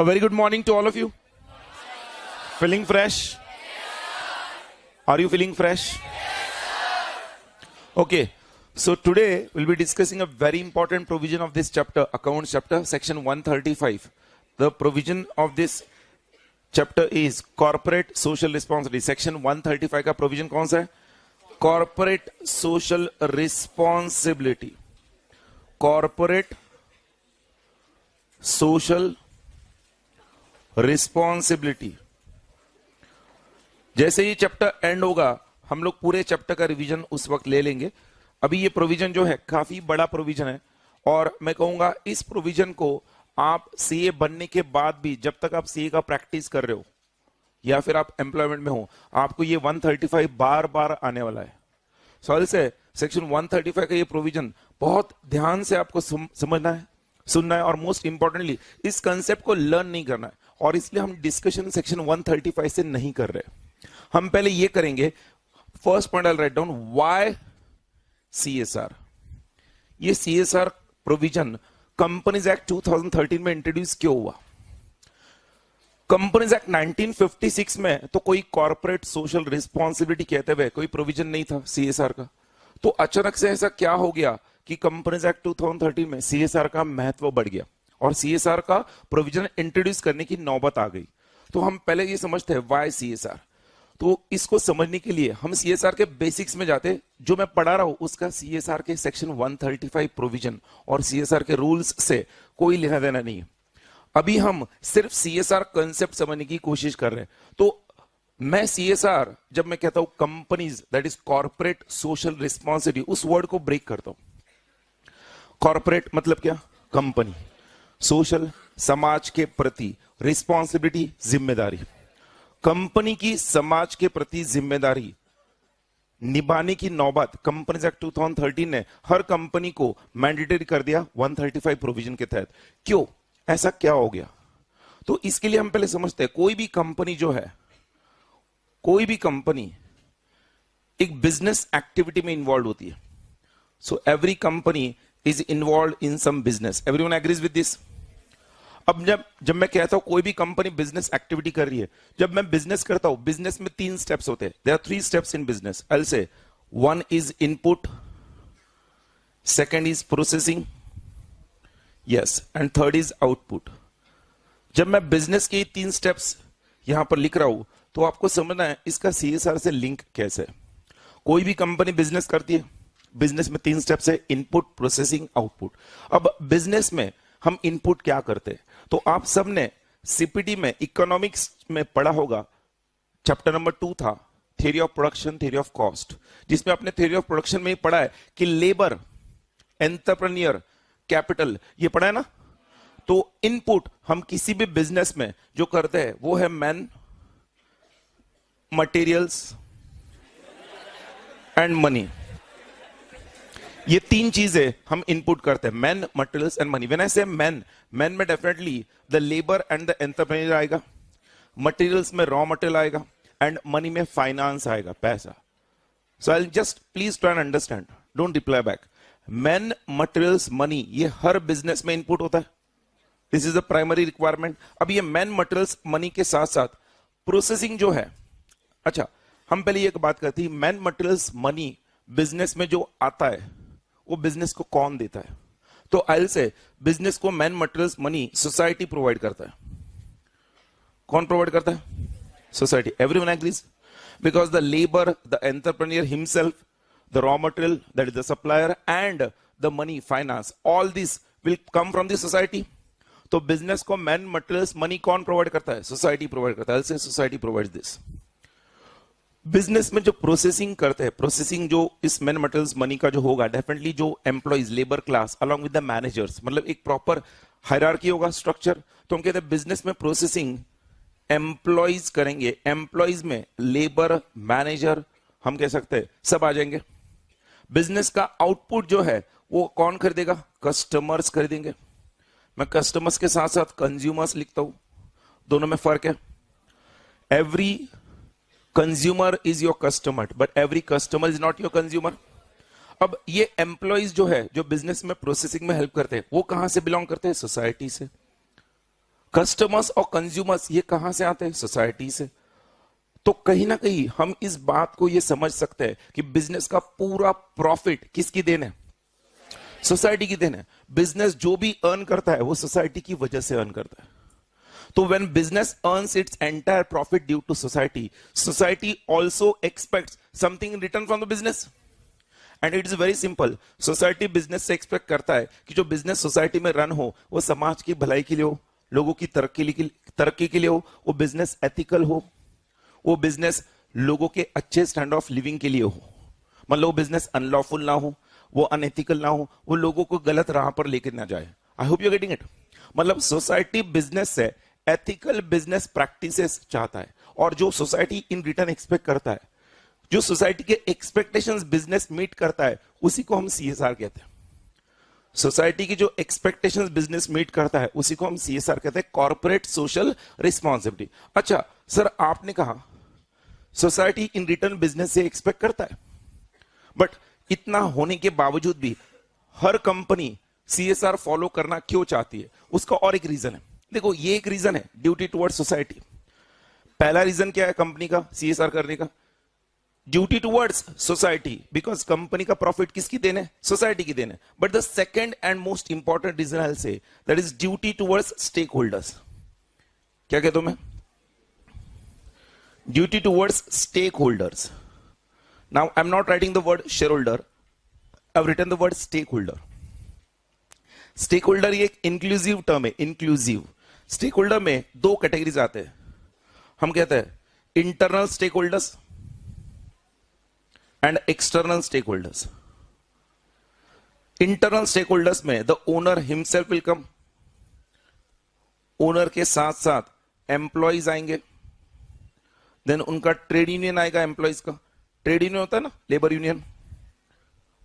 A very good morning to all of you. Feeling fresh? Are you feeling fresh? Okay. So today we'll be discussing a very important provision of this chapter, accounts chapter, section 135. The provision of this chapter is corporate social responsibility. Section 135 का provision कौन सा है? Corporate social responsibility. Corporate social responsibility. जैसे ही chapter and होगा हम लोग पूरे chapter का रिवीजन उस वक्त ले लेंगे. अभी ये प्रोविजन जो है काफी बड़ा प्रोविजन है और मैं कहूंगा इस प्रोविजन को आप सीए बनने के बाद भी जब तक आप सीए का प्रैक्टिस कर रहे हो या फिर आप एम्प्लॉयमेंट में हो आपको ये 135 बार बार आने वाला है. सॉरी से सेक्शन 135 का ये प्रोविजन बहुत ध्यान से आपको समझना है, सुनना है और मोस्ट इंपॉर्टेंटली इस कंसेप्ट को लर्न नहीं करना है. और इसलिए हम डिस्कशन सेक्शन 135 से नहीं कर रहे. हम पहले ये करेंगे. First point I write down why CSR. ये सीएसआर प्रोविजन कंपनीज एक्ट 2013 में इंट्रोड्यूस क्यों हुआ? कंपनीज एक्ट 1956 में तो कोई कॉर्पोरेट सोशल रिस्पॉन्सिबिलिटी कहते हुए कोई प्रोविजन नहीं था सीएसआर का. तो अचानक से ऐसा क्या हो गया कि कंपनीज एक्ट 2013 में सीएसआर का महत्व बढ़ गया और सीएसआर का प्रोविजन इंट्रोड्यूस करने की नौबत आ गई. तो हम पहले ये समझते हैं व्हाई सीएसआर. तो इसको समझने के लिए हम सीएसआर के बेसिक्स में जाते. जो मैं पढ़ा रहा हूं उसका सीएसआर के सेक्शन 135 प्रोविजन और सीएसआर के रूल्स से कोई लेना देना नहीं है. अभी हम सिर्फ सीएसआर कंसेप्ट समझने की कोशिश कर रहे हैं. तो मैं सीएसआर जब मैं कहता हूं companies that is corporate social responsibility उस वर्ड को ब्रेक करता हूं. कॉर्पोरेट मतलब क्या? कंपनी. सोशल समाज के प्रति, रिस्पॉन्सिबिलिटी जिम्मेदारी. कंपनी की समाज के प्रति जिम्मेदारी निभाने की नौबत कंपनीज एक्ट 2013 ने हर कंपनी को मैंडेटरी कर दिया 135 प्रोविजन के तहत. क्यों? ऐसा क्या हो गया? तो इसके लिए हम पहले समझते हैं कोई भी कंपनी जो है, कोई भी कंपनी एक बिजनेस एक्टिविटी में इन्वॉल्व होती है. So every company is involve in some business. Everyone agrees with this? अब जब मैं कहता हूं कोई भी कंपनी बिजनेस एक्टिविटी कर रही है, जब मैं बिजनेस करता हूं बिजनेस में 3 स्टेप्स होते हैं. There are 3 steps in business. I will say 1 is input, second is processing, yes, and third is output. जब मैं बिजनेस के 3 स्टेप्स यहां पर लिख रहा हूं तो आपको समझना है इसका सीएसआर से लिंक कैसे है. कोई भी कंपनी बिजनेस करती है, बिजनेस में 3 स्टेप्स है, इनपुट, प्रोसेसिंग, आउटपुट. अब बिजनेस में हम इनपुट क्या करते हैं? तो आप सबने सीपीटी में इकोनॉमिक्स में पढ़ा होगा. चैप्टर नंबर 2 था theory of production, theory of cost, जिसमें आपने थ्योरी ऑफ प्रोडक्शन में पढ़ा है कि लेबर, एंटरप्रेन्योर, कैपिटल, ये पढ़ा है ना. तो इनपुट हम किसी भी बिजनेस में जो करते हैं वो है मैन, मटेरियल्स एंड मनी. ये 3 चीजें हम इनपुट करते हैं, man, materials and money. When I say man में definitely the labour and the entrepreneur आएगा, मटेरियल्स में रॉ मटेरियल आएगा एंड मनी में फाइनेंस आएगा, पैसा. So I just please try and understand, don't reply back. Man, materials, money, ये हर business में इनपुट होता है. This is the primary requirement. अब ये मैन, मटेरियल्स, मनी के साथ साथ प्रोसेसिंग जो है. अच्छा, हम पहले एक बात करते हैं, मैन, मटेरियल्स, मनी बिजनेस में जो आता है वो बिजनेस को कौन देता है? तो आई से बिजनेस को man, materials, money society provide करता है. कौन प्रोवाइड करता है? Society. Everyone agrees? Because the labour, the entrepreneur himself, the raw material that is the supplier and the money, finance, all this will come from the society. तो business को man, materials, money कौन provide करता है? Society provide करता है. से society provides this. Business में जो प्रोसेसिंग करते हैं, प्रोसेसिंग जो इस मैन, मटेरियल्स, मनी का जो होगा, डेफिनेटली जो employees, labour class along with the managers, मतलब एक प्रॉपर हायरार्की होगा, स्ट्रक्चर. तो हम कहते हैं बिजनेस में प्रोसेसिंग एम्प्लॉइज करेंगे. एम्प्लॉइज में लेबर, मैनेजर, हम कह सकते हैं सब आ जाएंगे. बिजनेस का आउटपुट जो है वो कौन खरीदेगा? कस्टमर्स खरीदेंगे. मैं कस्टमर्स के साथ साथ कंज्यूमर्स लिखता हूं, दोनों में फर्क है. Every consumer is your customer but every customer is not your consumer. अब ये एम्प्लॉइज जो है जो बिजनेस में प्रोसेसिंग में हेल्प करते हैं वो कहां से बिलोंग करते हैं? सोसाइटी से. कस्टमर्स और कंज्यूमर्स ये कहां से आते हैं? सोसाइटी से। तो कहीं ना कहीं हम इस बात को ये समझ सकते हैं कि बिजनेस का पूरा प्रॉफिट किसकी देन है? सोसाइटी की देन है। बिजनेस जो भी अर्न करता है वो सोसाइटी की वजह से अर्न करता है। तो when business earns its entire profit due to society, society also expects something in return from the business. And it is very simple. Society business से expect करता है कि जो business society में run हो वो समाज की भलाई के लिए हो, लोगों की तरक्की के लिए हो, वो business ethical हो, वो business लोगों के अच्छे स्टैंड ऑफ लिविंग के लिए हो। मतलब वो बिजनेस अनलॉफुल ना हो, वो अनएथिकल ना हो, वो लोगों को गलत राह पर लेकर ना जाए। आई होप यू गेटिंग इट। मतलब सोसाइटी बिजनेस से एथिकल बिजनेस प्रैक्टिसेस चाहता है, और जो सोसाइटी इन रिटर्न एक्सपेक्ट करता है, जो सोसाइटी के एक्सपेक्टेशंस बिजनेस मीट करता है, उसी को हम सीएसआर कहते हैं। सोसाइटी की जो एक्सपेक्टेशंस बिजनेस मीट करता है उसी को हम सीएसआर कहते हैं, कॉर्पोरेट सोशल रिस्पॉन्सिबिलिटी। अच्छा सर, आपने कहा सोसाइटी इन रिटर्न बिजनेस से एक्सपेक्ट करता है, बट इतना होने के बावजूद भी हर कंपनी सीएसआर फॉलो करना क्यों चाहती है? उसका और एक रीजन है। देखो, ये एक रीजन है ड्यूटी टुवर्ड्स सोसाइटी। पहला रीजन क्या है कंपनी का सीएसआर करने का? Duty towards society, because company का प्रॉफिट किसकी देन है? सोसाइटी की देन है। But the second and most important reason I will say, that is duty towards stakeholders. क्या कहता हूं मैं? Duty towards stakeholders. Now, I'm not writing the word shareholder. I've written the word stakeholder. Stakeholder ये एक inclusive term है, inclusive. Stakeholder में दो categories आते हैं। हम कहते हैं internal stakeholders and external stakeholders. Internal stakeholders में the owner himself will come. Owner के साथ साथ employees आएंगे, then उनका ट्रेड यूनियन आएगा, एम्प्लॉइज का ट्रेड यूनियन होता है ना, लेबर यूनियन,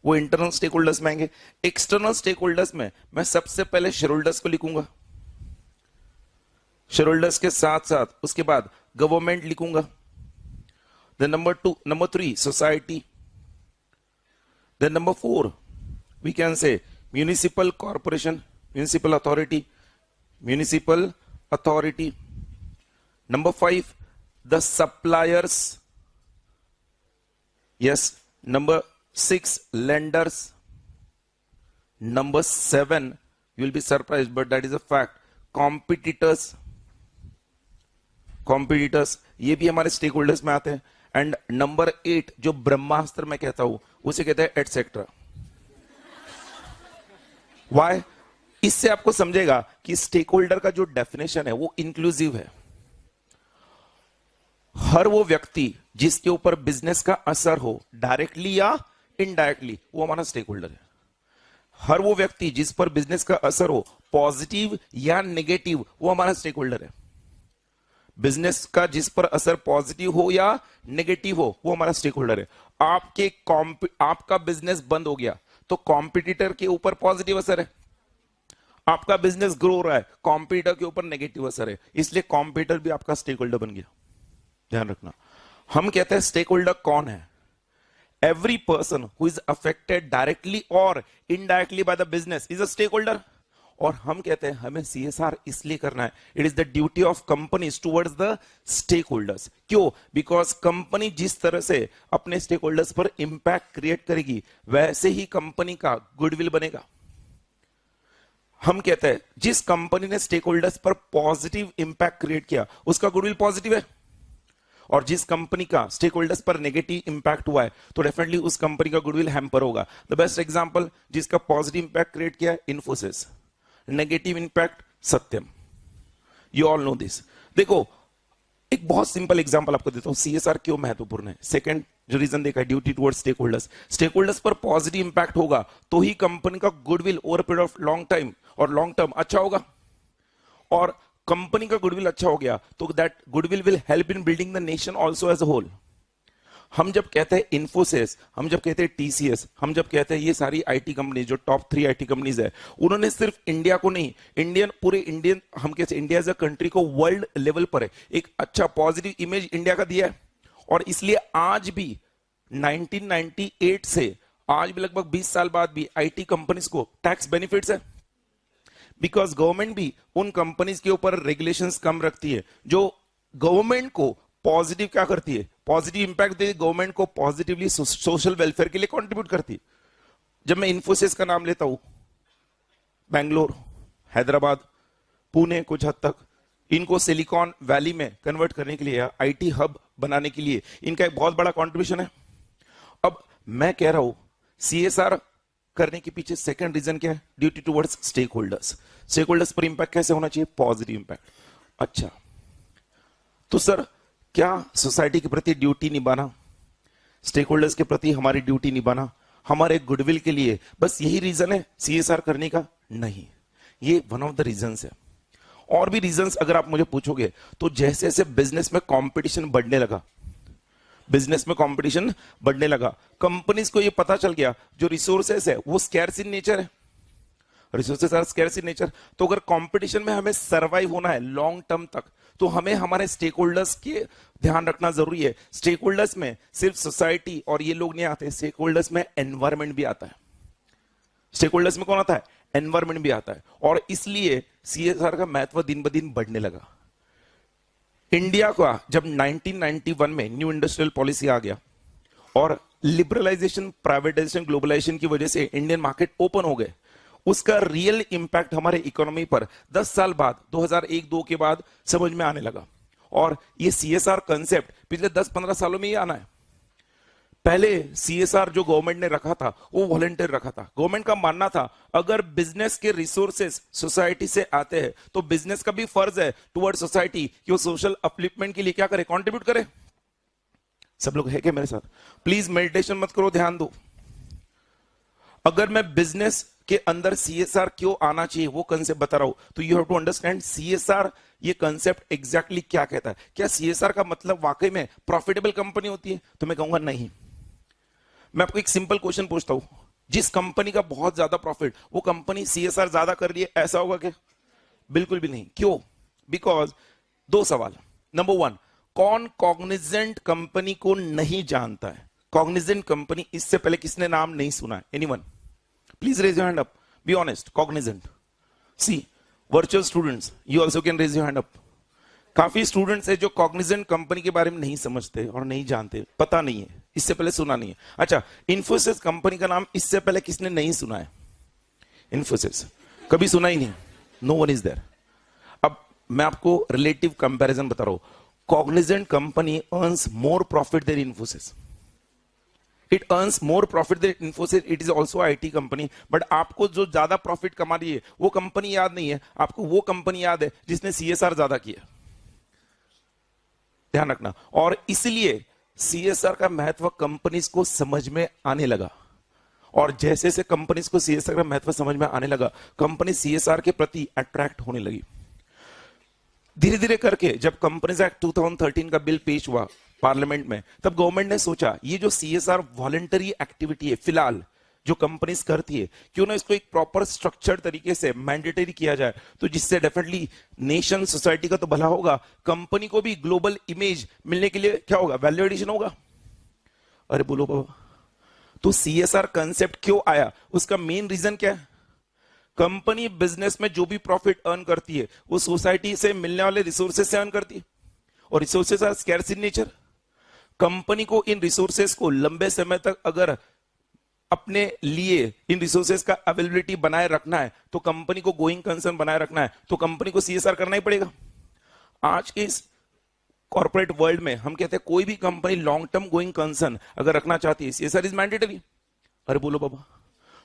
वो इंटरनल स्टेक होल्डर्स में आएंगे। एक्सटर्नल स्टेक होल्डर्स में मैं सबसे पहले शेयर होल्डर्स को लिखूंगा, शेयर होल्डर्स के साथ साथ उसके बाद गवर्नमेंट लिखूंगा, then number 3 society, then number 4 we can say municipal corporation, municipal authority, number 5 the suppliers, yes, number 6 lenders, number 7 you will be surprised but that is a fact, competitors ये भी हमारे stake holders में आते हैं। And number 8 जो ब्रह्मास्त्र मैं कहता हूं उसे कहते हैं एटसेट्रा। वाई? इससे आपको समझेगा कि स्टेक होल्डर का जो डेफिनेशन है वो इंक्लूसिव है। हर वो व्यक्ति जिसके ऊपर बिजनेस का असर हो डायरेक्टली या इनडायरेक्टली, वो हमारा स्टेक होल्डर है। हर वो व्यक्ति जिस पर बिजनेस का असर हो पॉजिटिव या नेगेटिव, वो हमारा स्टेक होल्डर है। बिजनेस का जिस पर असर पॉजिटिव हो या नेगेटिव हो, वो हमारा स्टेक होल्डर है। आपका बिजनेस बंद हो गया तो कॉम्पिटिटर के ऊपर पॉजिटिव असर है, आपका बिजनेस ग्रो हो रहा है, कॉम्पिटिटर के ऊपर नेगेटिव असर है, इसलिए कॉम्पिटिटर भी आपका स्टेक होल्डर बन गया। ध्यान रखना, हम कहते हैं स्टेक होल्डर कौन है? Every person who is affected directly और indirectly by the business is a stakeholder. और हम कहते हैं हमें सीएसआर इसलिए करना है, it is the duty of companies towards the stakeholders. क्यों? बिकॉज कंपनी जिस तरह से अपने स्टेक होल्डर्स पर इंपैक्ट क्रिएट करेगी वैसे ही कंपनी का गुडविल बनेगा। हम कहते हैं जिस कंपनी ने स्टेक होल्डर्स पर पॉजिटिव इंपैक्ट क्रिएट किया उसका गुडविल पॉजिटिव है, और जिस कंपनी का स्टेक होल्डर्स पर नेगेटिव इंपैक्ट हुआ है तो डेफिनेटली उस कंपनी का गुडविल हैम्पर होगा। द बेस्ट एग्जांपल जिसका पॉजिटिव इंपैक्ट क्रिएट किया है Infosys, negative impact Satyam. You all know this. देखो, एक बहुत सिंपल एग्जांपल आपको देता हूं सीएसआर क्यों महत्वपूर्ण है। सेकंड जो रीजन देखा है, duty towards stakeholders. Stake holders पर पॉजिटिव इंपैक्ट होगा तो ही कंपनी का goodwill over period of long time और लॉन्ग टर्म अच्छा होगा, और कंपनी का गुडविल अच्छा हो गया तो that goodwill will help in building the nation also as a whole. हम जब कहते हैं इन्फोसिस, हम जब कहते हैं टीसीएस, हम जब कहते हैं ये सारी आईटी कंपनी जो टॉप 3 आईटी कंपनीज है, उन्होंने सिर्फ इंडिया को नहीं, पूरे इंडियन, हम कहते हैं इंडिया एज अ कंट्री को वर्ल्ड लेवल पर एक अच्छा पॉजिटिव इमेज इंडिया का दिया है। और इसलिए आज भी 1998 से आज भी लगभग 20 साल बाद भी आईटी कंपनीज को टैक्स बेनिफिट्स है। बिकॉज गवर्नमेंट भी उन कंपनीज के ऊपर रेगुलेशंस कम रखती है जो गवर्नमेंट को पॉजिटिव क्या करती है, पॉजिटिव इंपैक्ट दे, गवर्नमेंट को पॉजिटिवली सोशल वेलफेयर के लिए कंट्रीब्यूट करती है। जब मैं इन्फोसिस का नाम लेता हूं, बेंगलोर, हैदराबाद, पुणे, कुछ हद तक इनको सिलिकॉन वैली में कन्वर्ट करने के लिए, आईटी हब बनाने के लिए इनका एक बहुत बड़ा कंट्रीब्यूशन है। अब मैं कह रहा हूं सीएसआर करने के पीछे सेकंड रीजन क्या है, duty towards stakeholders. Stake holders पर इंपैक्ट कैसे होना चाहिए, पॉजिटिव इंपैक्ट। अच्छा, तो सर क्या सोसाइटी के प्रति ड्यूटी निभाना, स्टेक होल्डर्स के प्रति हमारी ड्यूटी निभाना हमारे गुडविल के लिए बस यही रीजन है सीएसआर करने का? नहीं, ये वन ऑफ द रीजंस है। और भी रीजंस अगर आप मुझे पूछोगे तो जैसे जैसे बिजनेस में कंपटीशन बढ़ने लगा, बिजनेस में कंपटीशन बढ़ने लगा, कंपनीज को ये पता चल गया जो रिसोर्सेस है वो स्कैर्स इन नेचर है, resources are scarce in nature. तो अगर कंपटीशन में हमें सरवाइव होना है लॉन्ग टर्म तक, तो हमें हमारे स्टेक होल्डर्स के ध्यान रखना जरूरी है। स्टेक होल्डर्स में सिर्फ सोसाइटी और ये लोग नहीं आते, स्टेक होल्डर्स में एनवायरमेंट भी आता है। स्टेक होल्डर्स में कौन आता है, एनवायरमेंट भी आता है। और इसलिए सीएसआर का महत्व दिन ब दिन बढ़ने लगा। इंडिया का जब 1991 में न्यू इंडस्ट्रियल पॉलिसी आ गया और लिबरलाइजेशन, प्राइवेटाइजेशन, ग्लोबलाइजेशन की वजह से इंडियन मार्केट ओपन हो गए, उसका रियल इंपैक्ट हमारे इकोनॉमी पर 10 साल बाद 2001-2 के बाद समझ में आने लगा। और ये सीएसआर कंसेप्ट पिछले 10-15 सालों में ही आना है। पहले सीएसआर जो गवर्नमेंट ने रखा था वो वॉलंटियर रखा था। गवर्नमेंट का मानना था अगर बिजनेस के रिसोर्सेस सोसाइटी से आते हैं तो बिजनेस का भी फर्ज है टुवर्ड सोसाइटी कि वो सोशल अपलिफ्टमेंट के लिए क्या करे, कंट्रीब्यूट करे। सब लोग है क्या मेरे साथ? प्लीज मेडिटेशन मत करो, ध्यान दो। अगर मैं बिजनेस के अंदर सीएसआर क्यों आना चाहिए वो कंसेप्ट बता रहा हूं, तो you have to understand CSR ये कंसेप्ट एग्जैक्टली क्या कहता है। क्या सीएसआर का मतलब वाकई में प्रॉफिटेबल कंपनी होती है? तो मैं कहूंगा नहीं। मैं आपको एक सिंपल क्वेश्चन पूछता हूं, जिस कंपनी का बहुत ज्यादा प्रॉफिट, वो कंपनी सीएसआर ज्यादा कर रही है, ऐसा होगा क्या? बिल्कुल भी नहीं। क्यों? बिकॉज दो सवाल। नंबर वन, कौन कॉग्निजेंट कंपनी को नहीं जानता है? कॉग्निजेंट कंपनी इससे पहले किसने नाम नहीं सुना है? Anyone? Please raise your hand up, be honest. Cognizant, see virtual students, you also can raise your hand up. काफी स्टूडेंट्स है जो कॉग्निजेंट कंपनी के बारे में नहीं समझते और नहीं जानते, पता नहीं है, इससे पहले सुना नहीं है। अच्छा, इन्फोसिस कंपनी का नाम इससे पहले किसने नहीं सुना है? इन्फोसिस कभी सुना ही नहीं, नो वन इज देयर। अब मैं आपको रिलेटिव कंपैरिजन बता रहा हूं। Cognizant company earns more profit than Infosys. It earns more profit than Infosys. It is also IT company, but आपको जो ज्यादा प्रॉफिट कमा रही है वो कंपनी याद नहीं है, आपको वो कंपनी याद है जिसने सीएसआर ज्यादा किया। ध्यान रखना। और इसलिए सीएसआर का महत्व कंपनीज को समझ में आने लगा। और जैसे जैसे कंपनीज को सीएसआर का महत्व समझ में आने लगा, कंपनी सीएसआर के प्रति अट्रैक्ट होने लगी। धीरे धीरे करके जब कंपनीज एक्ट 2013 का बिल पेश हुआ पार्लियामेंट में, तब गवर्नमेंट ने सोचा ये जो सीएसआर वॉलंटरी एक्टिविटी है फिलहाल जो कंपनीज करती है, क्यों ना इसको एक प्रॉपर स्ट्रक्चर तरीके से मैंडेटरी किया जाए, तो जिससे डेफिनेटली नेशन, सोसाइटी का तो भला होगा, कंपनी को भी ग्लोबल इमेज मिलने के लिए क्या होगा, वैल्यू एडिशन होगा। अरे बोलो बाबा, तो सीएसआर कंसेप्ट क्यों आया? उसका मेन रीजन क्या है? कंपनी बिजनेस में जो भी प्रॉफिट अर्न करती है वो सोसाइटी से मिलने वाले रिसोर्सेज से अर्न करती है, और resources are scarce in nature. Company को इन रिसोर्सेज को लंबे समय तक अगर अपने लिए इन रिसोर्सेज का अवेलेबिलिटी बनाए रखना है, तो कंपनी को गोइंग कंसर्न बनाए रखना है, तो कंपनी को सीएसआर करना ही पड़ेगा। आज के इस कॉर्पोरेट वर्ल्ड में हम कहते हैं कोई भी company long term going concern अगर रखना चाहती है, सीएसआर इज मैंडेटरी। अरे बोलो बाबा,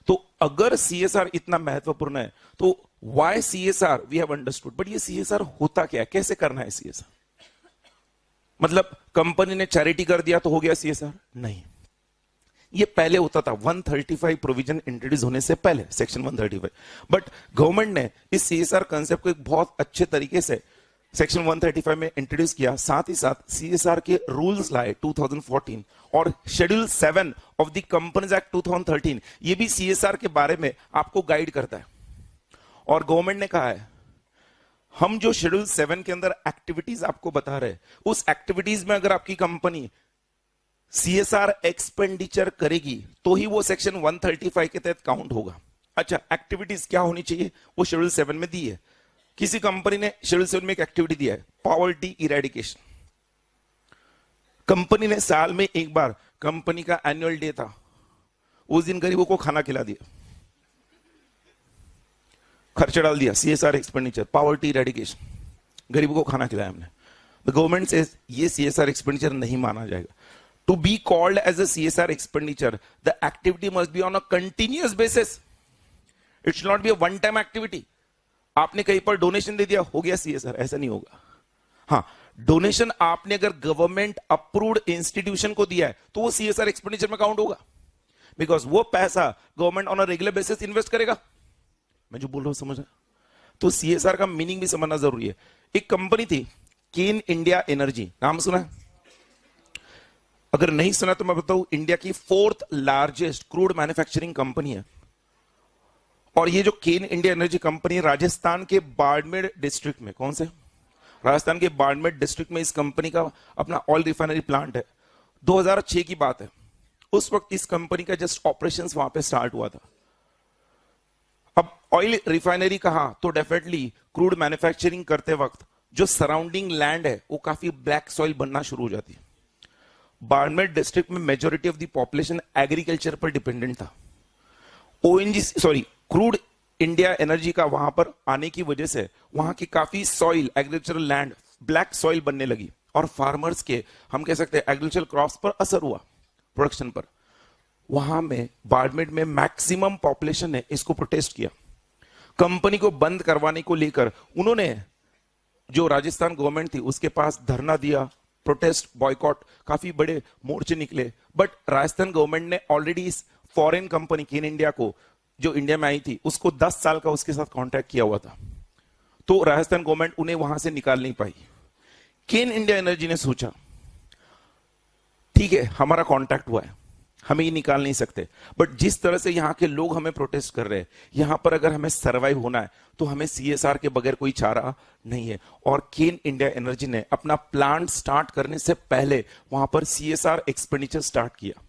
तो अगर सीएसआर इतना महत्वपूर्ण है तो why CSR we have understood, but ये सीएसआर होता क्या है, कैसे करना है सीएसआर? मतलब कंपनी ने चैरिटी कर दिया तो हो गया सीएसआर? नहीं, ये पहले होता था 135 प्रोविजन इंट्रोड्यूस होने से पहले, सेक्शन 135। बट गवर्नमेंट ने इस सीएसआर कंसेप्ट को एक बहुत अच्छे तरीके से सेक्शन 135 में इंट्रोड्यूस किया। साथ ही साथ सीएसआर के रूल्स लाए 2014, और schedule 7 of the companies act 2013 ये भी सीएसआर के बारे में आपको गाइड करता है। और गवर्नमेंट ने कहा है हम जो शेड्यूल 7 के अंदर एक्टिविटीज आपको बता रहे हैं, उस एक्टिविटीज में अगर आपकी कंपनी सीएसआर एक्सपेंडिचर करेगी तो ही वो सेक्शन 135 के तहत काउंट होगा। अच्छा, एक्टिविटीज क्या होनी चाहिए वो शेड्यूल 7 में दी है। किसी कंपनी ने शेड्यूल 7 में एक एक्टिविटी दिया है, पॉवर्टी इरेडिकेशन। कंपनी ने साल में एक बार, कंपनी का एनुअल डे था, उस दिन गरीबों को खाना खिला दिया, खर्चा डाल दिया, CSR एक्सपेंडिचर, पॉवर्टी इरेडिकेशन, गरीबों को खाना खिलाया हमने। द गवर्नमेंट से ये CSR एक्सपेंडिचर नहीं माना जाएगा। To be called as a CSR expenditure, the activity must be on a continuous basis, it should not be a one time activity. आपने कहीं पर डोनेशन दे दिया, हो गया CSR, ऐसा नहीं होगा। हाँ, डोनेशन आपने अगर गवर्नमेंट अप्रूव्ड इंस्टीट्यूशन को दिया है तो वो CSR एक्सपेंडिचर में काउंट होगा, बिकॉज वो पैसा government on a regular basis invest करेगा। मैं जो बोल रहा हूं समझ रहे? तो CSR का मीनिंग भी समझना जरूरी है। एक कंपनी थी केन इंडिया एनर्जी, नाम सुना है? अगर नहीं सुना तो मैं बताऊं, इंडिया की 4th largest crude manufacturing company है। और ये जो केन इंडिया एनर्जी कंपनी राजस्थान के बाड़मेर डिस्ट्रिक्ट में, कौन से? राजस्थान के बाड़मेर डिस्ट्रिक्ट में इस कंपनी का अपना ऑयल रिफाइनरी प्लांट है। 2006 की बात है, उस वक्त इस कंपनी का जस्ट ऑपरेशंस वहां पे स्टार्ट हुआ था। अब ऑयल रिफाइनरी कहां, तो डेफिनेटली क्रूड मैन्युफैक्चरिंग करते वक्त जो सराउंडिंग लैंड है वो काफी ब्लैक सॉइल बनना शुरू हो जाती है। बाड़मेर डिस्ट्रिक्ट में majority of the population agriculture पर डिपेंडेंट था। क्रूड इंडिया एनर्जी का वहां पर आने की वजह से वहां की काफी soil, agricultural land black soil बनने लगी और फार्मर्स के, हम कह सकते हैं, एग्रीकल्चरल क्रॉप्स पर असर हुआ, प्रोडक्शन पर। वहां में बाड़मेर में मैक्सिमम पॉपुलेशन ने इसको प्रोटेस्ट किया। कंपनी को बंद करवाने को लेकर उन्होंने, जो राजस्थान गवर्नमेंट थी उसके पास धरना दिया, प्रोटेस्ट, बॉयकॉट, काफी बड़े मोर्चे निकले। बट राजस्थान गवर्नमेंट ने ऑलरेडी इस फॉरेन कंपनी केन इंडिया को, जो इंडिया में आई थी, उसको 10 साल का उसके साथ कॉन्ट्रैक्ट किया हुआ था, तो राजस्थान गवर्नमेंट उन्हें वहां से निकाल नहीं पाई। केन इंडिया एनर्जी ने सोचा, ठीक है हमारा कॉन्ट्रैक्ट हुआ है, हमें ये निकाल नहीं सकते, बट जिस तरह से यहां के लोग हमें प्रोटेस्ट कर रहे हैं, यहां पर अगर हमें सर्वाइव होना है तो हमें CSR के बगैर कोई चारा नहीं है। और केन इंडिया एनर्जी ने अपना प्लांट स्टार्ट करने से पहले वहां पर CSR एक्सपेंडिचर स्टार्ट किया।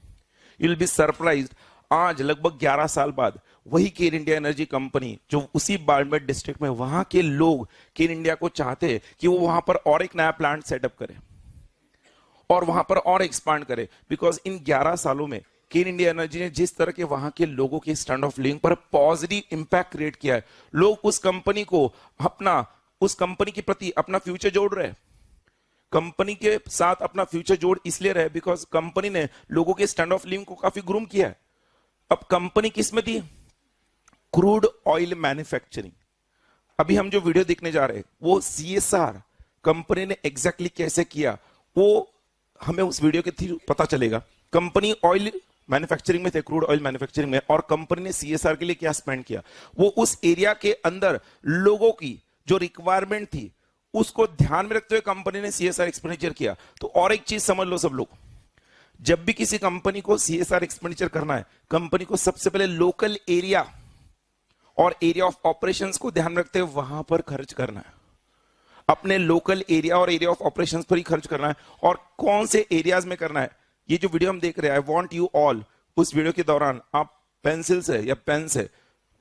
यू विल बी सरप्राइज्ड, आज लगभग 11 साल बाद वही केन इंडिया एनर्जी कंपनी, जो उसी बाड़मेर डिस्ट्रिक्ट में, वहां के लोग केन इंडिया को चाहते हैं कि वो वहां पर और एक नया प्लांट सेटअप करे और वहां पर और एक्सपांड करे। बिकॉज इन 11 सालों में केन इंडिया एनर्जी ने जिस तरह के वहां के लोगों के स्टैंड ऑफ लिविंग पर पॉजिटिव इंपैक्ट क्रिएट किया है, लोग उस कंपनी को उस कंपनी के प्रति अपना फ्यूचर जोड़ रहे हैं। कंपनी के साथ अपना फ्यूचर जोड़ इसलिए रहे बिकॉज कंपनी ने लोगों के स्टैंड ऑफ लिविंग को काफी ग्रूम किया है। अब कंपनी किस में थी? Crude oil manufacturing. अभी हम जो वीडियो देखने जा रहे हैं वो CSR कंपनी ने एग्जैक्टली कैसे किया, वो हमें उस वीडियो के थ्रू पता चलेगा। कंपनी ऑयल मैन्युफैक्चरिंग में थे, क्रूड ऑयल मैन्युफैक्चरिंग में, और कंपनी ने CSR के लिए क्या स्पेंड किया, वो उस एरिया के अंदर लोगों की जो रिक्वायरमेंट थी उसको ध्यान में रखते हुए कंपनी ने CSR एक्सपेंडिचर किया। तो और एक चीज समझ लो सब लोग, जब भी किसी कंपनी को CSR एक्सपेंडिचर करना है, कंपनी को सबसे पहले लोकल एरिया और एरिया ऑफ ऑपरेशंस को ध्यान में रखते हुए वहां पर खर्च करना है। अपने लोकल एरिया और एरिया ऑफ ऑपरेशंस पर ही खर्च करना है। और कौन से एरियाज में करना है, ये जो वीडियो हम देख रहे हैं, आई वांट यू ऑल, उस वीडियो के दौरान आप पेंसिल से या पेन से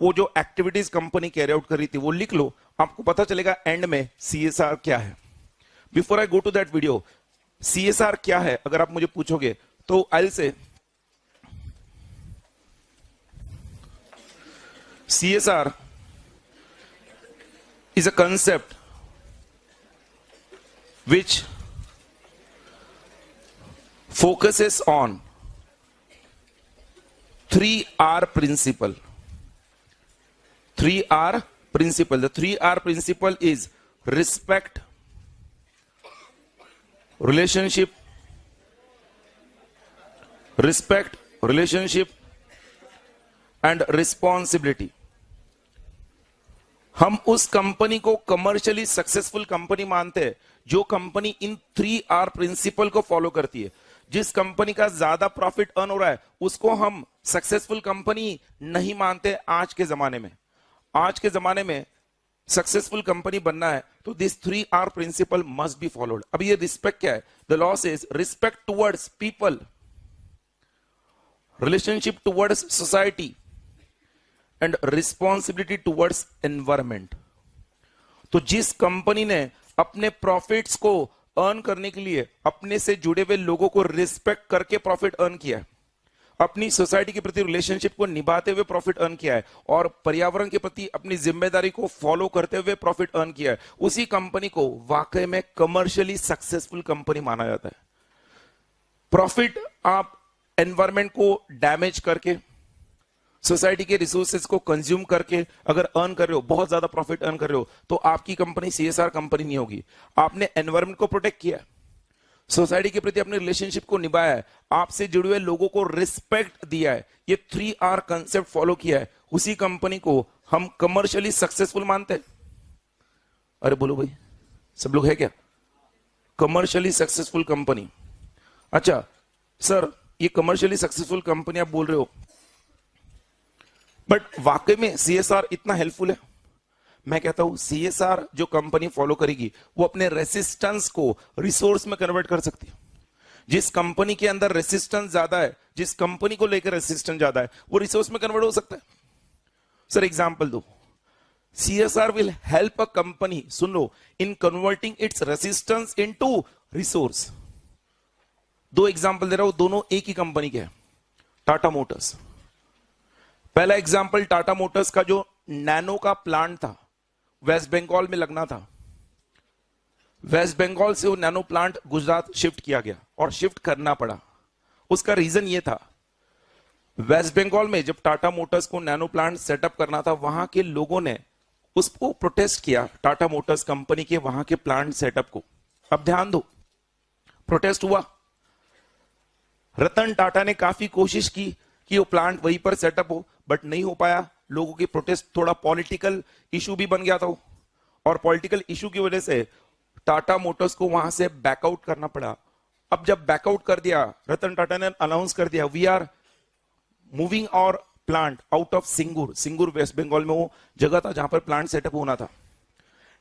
वो जो एक्टिविटीज कंपनी कैरी आउट कर रही थी वो लिख लो, आपको पता चलेगा एंड में CSR क्या है। Before I go to that video, CSR क्या है अगर आप मुझे पूछोगे तो I will say CSR is a concept which focuses on 3R principle. 3R principle. The 3R principle is respect, relationship, and responsibility. हम उस कंपनी को कमर्शियली सक्सेसफुल कंपनी मानते हैं जो कंपनी इन 3R प्रिंसिपल को फॉलो करती है। जिस कंपनी का ज्यादा प्रॉफिट अर्न हो रहा है उसको हम सक्सेसफुल कंपनी नहीं मानते। आज के जमाने में सक्सेसफुल कंपनी बनना है तो this 3R principle must be followed. अब ये रिस्पेक्ट क्या है? The law says respect towards people, relationship towards society and responsibility towards environment. तो जिस कंपनी ने अपने प्रॉफिट्स को अर्न करने के लिए अपने से जुड़े हुए लोगों को रिस्पेक्ट करके प्रॉफिट अर्न किया है, अपनी सोसाइटी के प्रति रिलेशनशिप को निभाते हुए प्रॉफिट अर्न किया है, और पर्यावरण के प्रति अपनी जिम्मेदारी को फॉलो करते हुए प्रॉफिट अर्न किया है, उसी कंपनी को वाकई में कमर्शियली सक्सेसफुल कंपनी माना जाता है। प्रॉफिट आप एनवायरमेंट को डैमेज करके, सोसाइटी के रिसोर्सेज को कंज्यूम करके अगर अर्न कर रहे हो, बहुत ज्यादा प्रॉफिट अर्न कर रहे हो, तो आपकी कंपनी सीएसआर कंपनी नहीं होगी। आपने एनवायरमेंट को प्रोटेक्ट किया, सोसाइटी के प्रति अपने रिलेशनशिप को निभाया है, आपसे जुड़े हुए लोगों को रिस्पेक्ट दिया है, ये 3R कंसेप्ट फॉलो किया है, उसी कंपनी को हम कमर्शियली सक्सेसफुल मानते हैं। अरे बोलो भाई, सब लोग है क्या? Commercially successful company. अच्छा सर, ये कमर्शियली सक्सेसफुल कंपनी आप बोल रहे हो, बट वाकई में सीएसआर इतना हेल्पफुल है? मैं कहता हूं सीएसआर जो कंपनी फॉलो करेगी वो अपने रेसिस्टेंस को रिसोर्स में कन्वर्ट कर सकती है। जिस कंपनी के अंदर रेसिस्टेंस ज्यादा है, जिस कंपनी को लेकर रेसिस्टेंस ज्यादा है, वो रिसोर्स में कन्वर्ट हो सकता है। सर एग्जांपल दो। CSR will help a company, soon low, in converting it's resistance into resource. दो एग्जांपल दे रहा हूं, दोनों एक ही कंपनी के हैं, टाटा मोटर्स। पहला एग्जांपल, टाटा मोटर्स का जो नैनो का प्लांट था, वेस्ट बंगाल में लगना था, वेस्ट बंगाल से वो नैनो प्लांट गुजरात शिफ्ट किया गया, और शिफ्ट करना पड़ा। उसका रीजन ये था, वेस्ट बंगाल में जब टाटा मोटर्स को नैनो प्लांट सेटअप करना था, वहां के लोगों ने उसको प्रोटेस्ट किया, टाटा मोटर्स कंपनी के वहां के प्लांट सेटअप को। अब ध्यान दो, प्रोटेस्ट हुआ, रतन टाटा ने काफी कोशिश की कि वो प्लांट वहीं पर सेटअप हो, बट नहीं हो पाया। लोगों की प्रोटेस्ट थोड़ा पॉलिटिकल इशू भी बन गया था, और पॉलिटिकल इशू की वजह से टाटा मोटर्स को वहां से बैकआउट करना पड़ा। अब जब बैकआउट कर दिया, रतन टाटा ने अनाउंस कर दिया, we are moving our plant out of Singur. Singur West Bengal में वो जगह था जहां पर प्लांट सेटअप होना था।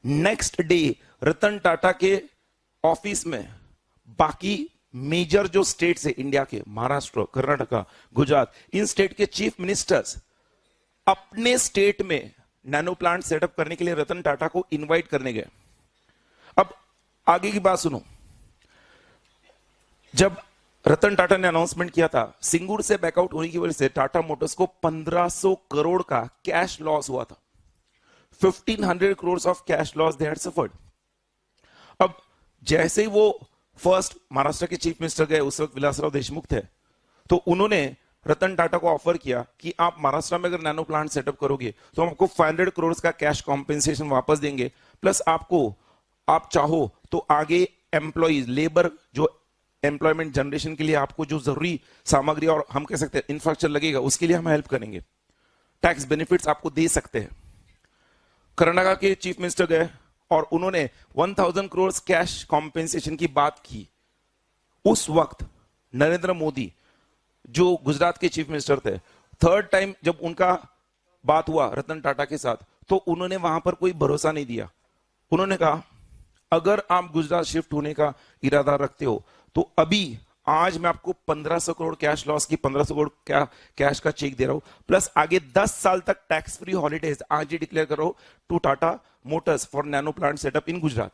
नेक्स्ट डे रतन टाटा के ऑफिस में बाकी मेजर जो स्टेट्स है इंडिया के, महाराष्ट्र, कर्नाटका, गुजरात, इन स्टेट के चीफ मिनिस्टर्स अपने स्टेट में नैनो प्लांट सेटअप करने के लिए रतन टाटा को इनवाइट करने गए। अब आगे की बात सुनो। जब रतन टाटा ने अनाउंसमेंट किया था, सिंगूर से बैकआउट होने की वजह से टाटा मोटर्स को 1500 करोड़ का कैश लॉस हुआ था। 1500 crore of cash loss they had suffered. अब जैसे ही वो फर्स्ट महाराष्ट्र के चीफ मिनिस्टर गए, उस वक्त विलासराव देशमुख थे, तो उन्होंने रतन टाटा को ऑफर किया कि आप महाराष्ट्र में अगर नैनो प्लांट सेटअप करोगे तो हम आपको 500 करोड़ का कैश कॉम्पेंसेशन वापस देंगे, प्लस आपको, आप चाहो तो आगे एम्प्लॉइज, लेबर, जो एम्प्लॉयमेंट जनरेशन के लिए आपको जो जरूरी सामग्री और हम कह सकते हैं इंफ्रास्ट्रक्चर लगेगा, उसके लिए हम हेल्प करेंगे, टैक्स बेनिफिट्स आपको दे सकते हैं। कर्नाटक के चीफ मिनिस्टर गए और उन्होंने 1000 करोड़ कैश कॉम्पेंसेशन की बात की। उस वक्त नरेंद्र मोदी जो गुजरात के चीफ मिनिस्टर थे, थर्ड टाइम जब उनका बात हुआ रतन टाटा के साथ, तो उन्होंने वहां पर कोई भरोसा नहीं दिया। उन्होंने कहा अगर आप गुजरात शिफ्ट होने का इरादा रखते हो तो अभी आज मैं आपको 1500 करोड़ कैश लॉस की 1500 करोड़ क्या कैश का चेक दे रहा हूं, प्लस आगे 10 साल तक टैक्स फ्री हॉलीडेज आज ही डिक्लेयर करो to Tata Motors for Nano plant setup in Gujarat.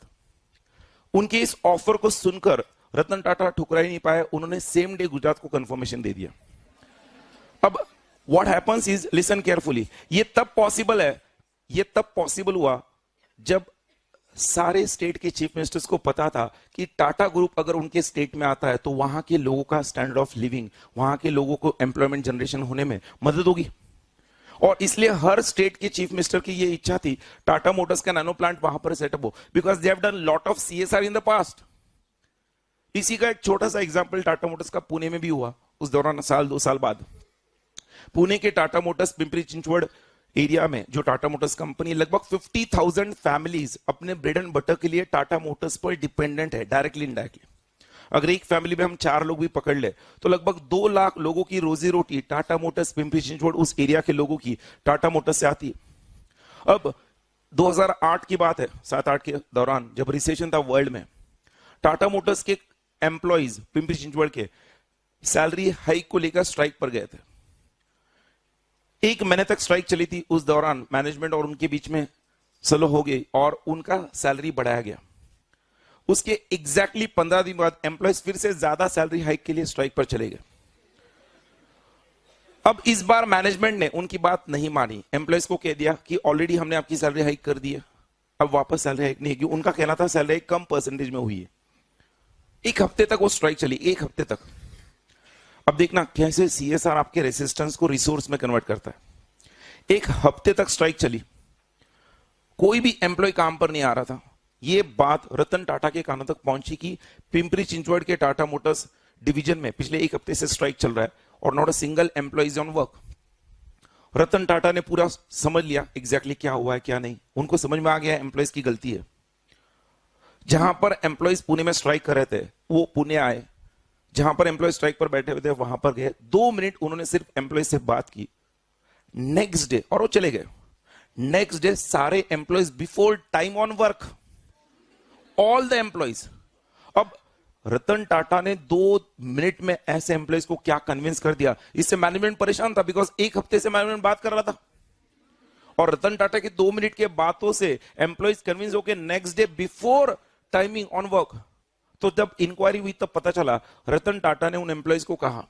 उनके इस ऑफर को सुनकर रतन टाटा ठुकरा ही नहीं पाए, उन्होंने सेम डे गुजरात को कंफर्मेशन दे दिया। अब what happens is, listen carefully, ये तब पॉसिबल हुआ जब सारे स्टेट के चीफ मिनिस्टर्स को पता था कि टाटा ग्रुप अगर उनके स्टेट में आता है तो वहां के लोगों का स्टैंडर्ड ऑफ लिविंग, वहां के लोगों को एम्प्लॉयमेंट जनरेशन होने में मदद होगी। और इसलिए हर स्टेट के चीफ मिनिस्टर की ये इच्छा थी टाटा मोटर्स का नैनो प्लांट वहां पर सेटअप हो, because they have done lot of CSR in the past. इसी का एक छोटा सा एग्जांपल टाटा मोटर्स का पुणे में भी हुआ। उस दौरान साल 2 साल बाद पुणे के टाटा मोटर्स पिंपरी चिंचवड़ एरिया में जो टाटा मोटर्स कंपनी, लगभग 50,000 फैमिलीज अपने ब्रेड एंड बटर के लिए टाटा मोटर्स पर डिपेंडेंट है, डायरेक्टली इनडायरेक्टली। अगर एक फैमिली में हम 4 लोग भी पकड़ ले तो लगभग 2 लाख लोगों की रोजी रोटी टाटा मोटर्स पिंपरी चिंचवड़ उस एरिया के लोगों की टाटा मोटर्स से आती है। अब 2008 की बात है, 7-8 के दौरान जब रिसेशन था वर्ल्ड में, टाटा मोटर्स के एम्प्लॉइज पिंपरी चिंचवड़ के सैलरी हाइक को लेकर स्ट्राइक पर गए थे। 1 महीने तक स्ट्राइक चली थी। उस दौरान मैनेजमेंट और उनके बीच में सलो हो गई और उनका सैलरी बढ़ाया गया। उसके एग्जैक्टली 15 दिन बाद एम्प्लॉयज फिर से ज्यादा सैलरी हाइक के लिए स्ट्राइक पर चले गए। अब इस बार मैनेजमेंट ने उनकी बात नहीं मानी, एम्प्लॉयज को कह दिया कि ऑलरेडी हमने आपकी सैलरी हाइक कर दी है, अब वापस सैलरी हाइक नहीं होगी। उनका कहना था सैलरी हाइक कम परसेंटेज में हुई है। 1 हफ्ते तक वो स्ट्राइक चली, 1 हफ्ते तक। अब देखना कैसे सीएसआर आपके रेसिस्टेंस को रिसोर्स में कन्वर्ट करता है। 1 हफ्ते तक स्ट्राइक चली, कोई भी एम्प्लॉय काम पर नहीं आ रहा था। यह बात रतन टाटा के कानों तक पहुंची कि पिंपरी चिंचवड़ के टाटा मोटर्स डिवीजन में पिछले 1 हफ्ते से स्ट्राइक चल रहा है और not a single employee is on work. Ratan Tata ने पूरा समझ लिया एग्जैक्टली क्या हुआ है क्या नहीं। उनको समझ में आ गया एम्प्लॉयज की गलती है। जहां पर एम्प्लॉयज पुणे में स्ट्राइक कर रहे थे वो पुणे आए, जहां पर एम्प्लॉय स्ट्राइक पर बैठे हुए थे वहां पर गए। 2 मिनट उन्होंने सिर्फ एम्प्लॉय से बात की। नेक्स्ट डे और वो चले गए। नेक्स्ट डे सारे employees before time on work, all the employees. अब रतन टाटा ने 2 मिनट में ऐसे एम्प्लॉयज को क्या कन्विंस कर दिया, इससे मैनेजमेंट परेशान था। बिकॉज 1 हफ्ते से मैनेजमेंट बात कर रहा था और रतन टाटा के 2 मिनट के बातों से एम्प्लॉयज कन्विंस होकर next day before timing on work. तो जब इंक्वायरी हुई तब पता चला रतन टाटा ने उन एम्प्लॉयज को कहा,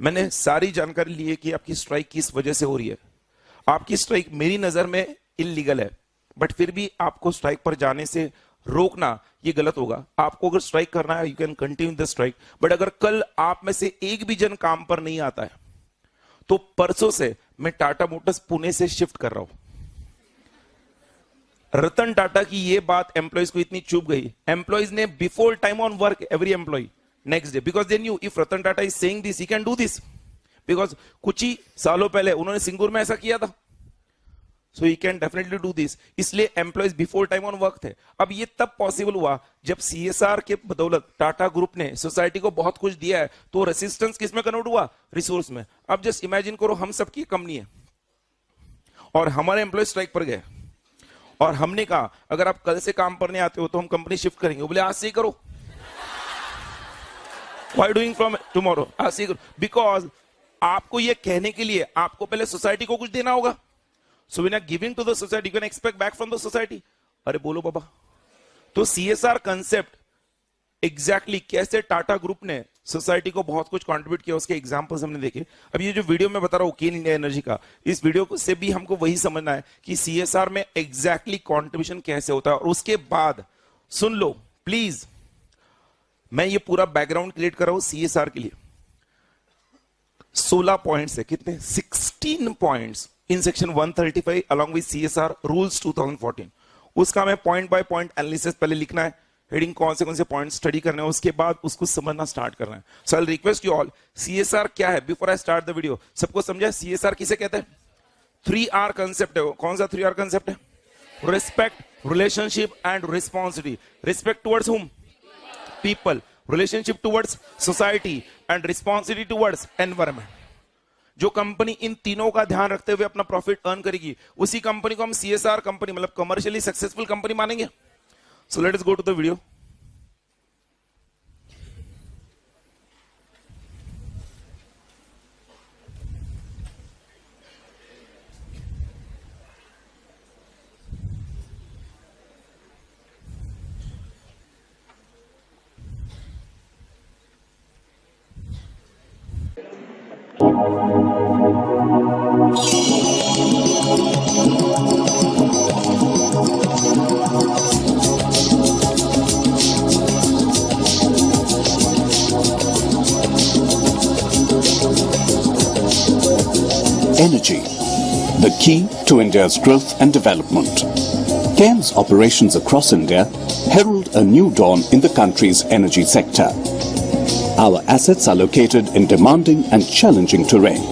मैंने सारी जानकारी ली है कि आपकी स्ट्राइक किस वजह से हो रही है। आपकी स्ट्राइक मेरी नजर में इलीगल है, बट फिर भी आपको स्ट्राइक पर जाने से रोकना ये गलत होगा। आपको अगर स्ट्राइक करना है you can continue the strike, but अगर कल आप में से एक भी जन काम पर नहीं आता है तो परसों से मैं टाटा मोटर्स पुणे से शिफ्ट कर रहा हूं। रतन टाटा की ये बात एम्प्लॉयज को इतनी चुभ गई, एम्प्लॉयज ने before time on work every employ next day, because they knew if Ratan Tata is saying this he can do this. Because कुछ ही सालों पहले उन्होंने सिंगूर में ऐसा किया था, so he can definitely do this. इसलिए employees before time on work थे। अब ये तब पॉसिबल हुआ जब सीएसआर के बदौलत टाटा ग्रुप ने सोसाइटी को बहुत कुछ दिया है, तो रेसिस्टेंस किस में कन्वर्ट हुआ, रिसोर्स में। अब जस्ट इमेजिन करो हम सबकी कंपनी है और हमारे एम्प्लॉय स्ट्राइक पर गए और हमने कहा अगर आप कल से काम पर नहीं आते हो तो हम कंपनी शिफ्ट करेंगे। बोले आज से ही करो, व्हाई डूइंग फ्रॉम टुमारो, आज से ही करो। बिकॉज आपको ये कहने के लिए आपको पहले सोसाइटी को कुछ देना होगा। So when you are giving to the society, you can expect back from the society. अरे बोलो बाबा। तो सीएसआर कंसेप्ट एग्जैक्टली कैसे टाटा ग्रुप ने सोसाइटी को बहुत कुछ कंट्रीब्यूट किया, उसके एग्जांपल्स हमने देखे। अब ये जो वीडियो में बता रहा हूं केन इंडिया एनर्जी का, इस वीडियो से भी हमको वही समझना है कि सीएसआर में एग्जैक्टली कंट्रीब्यूशन कैसे होता है। और उसके बाद सुन लो प्लीज, मैं ये पूरा बैकग्राउंड क्रिएट कर रहा हूं सीएसआर के लिए। 16 पॉइंट्स है, कितने, 16 points in section 135 along with CSR rules 2014। उसका मैं पॉइंट बाय पॉइंट एनालिसिस पहले लिखना है, हेडिंग कौन से पॉइंट स्टडी करने हैं, उसके बाद उसको समझना स्टार्ट करना है। So I request you all, CSR क्या है before I start the video, सबको समझा सीएसआर किसे कहते हैं? 3R कंसेप्ट है वो। कौन सा 3R कंसेप्ट है? Respect, relationship and responsibility. Respect towards whom? People. Relationship towards society and responsibility towards environment. जो कंपनी इन तीनों का ध्यान रखते हुए अपना प्रॉफिट अर्न करेगी, उसी कंपनी को हम सीएसआर कंपनी मतलब कमर्शियली सक्सेसफुल कंपनी मानेंगे। So let us go to the video. Energy, the key to India's growth and development. CAM's operations across India herald a new dawn in the country's energy sector. Our assets are located in demanding and challenging terrain.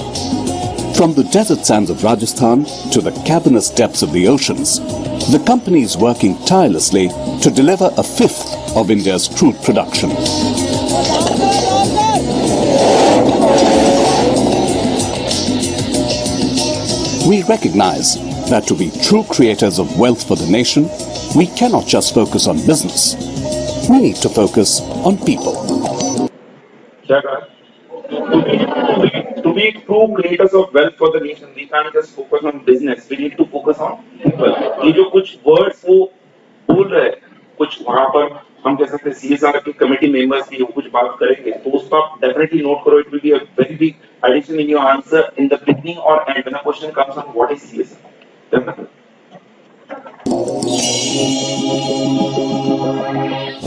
From the desert sands of Rajasthan to the cavernous depths of the oceans, the company is working tirelessly to deliver a fifth of India's crude production. We recognize that to be true creators of wealth for the nation, we cannot just focus on business. We need to focus on people. to be true creators of wealth for the nation, we can't just focus on business. We need to focus on people. ये जो कुछ words वो बोल रहे हैं, कुछ वहाँ पर हम कह सकते हैं CSR के कमेटी मेंबर्स की वो कुछ बात करेंगे, तो उसको आप definitely note करो. It will be a very big addition in your answer in the beginning or end when a question comes on what is CSR. Definitely.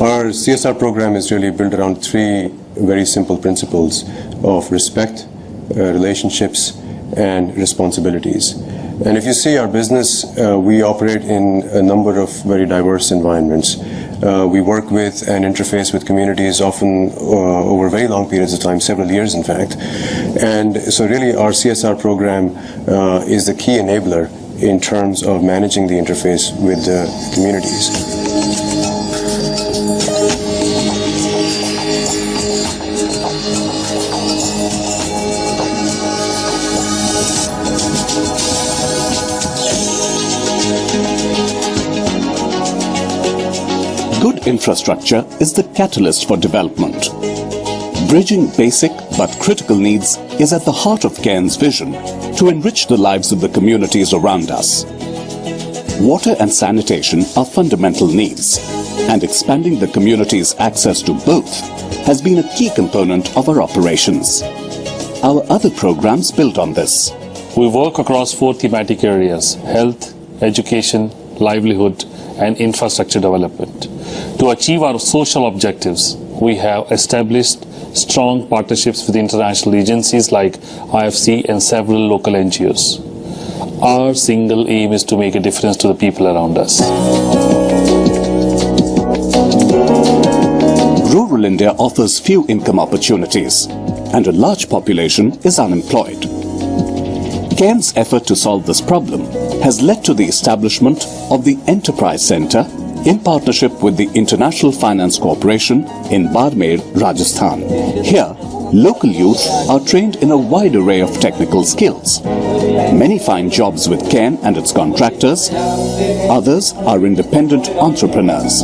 Our CSR program is really built around three very simple principles of respect, relationships, and responsibilities. And if you see our business, we operate in a number of very diverse environments. We work with and interface with communities often over very long periods of time, several years in fact. And so really our CSR program is the key enabler in terms of managing the interface with the communities. Good infrastructure is the catalyst for development. Bridging basic but critical needs is at the heart of Cairns' vision to enrich the lives of the communities around us. Water and sanitation are fundamental needs, and expanding the community's access to both has been a key component of our operations. Our other programs build on this. We work across 4 thematic areas: health, education, livelihood, and infrastructure development. To achieve our social objectives, we have established strong partnerships with international agencies like IFC and several local NGOs. Our single aim is to make a difference to the people around us. Rural India offers few income opportunities, and a large population is unemployed. Cairns' effort to solve this problem has led to the establishment of the Enterprise Centre in partnership with the International Finance Corporation in Barmer, Rajasthan. Here, local youth are trained in a wide array of technical skills. Many find jobs with Cairn and its contractors. Others are independent entrepreneurs.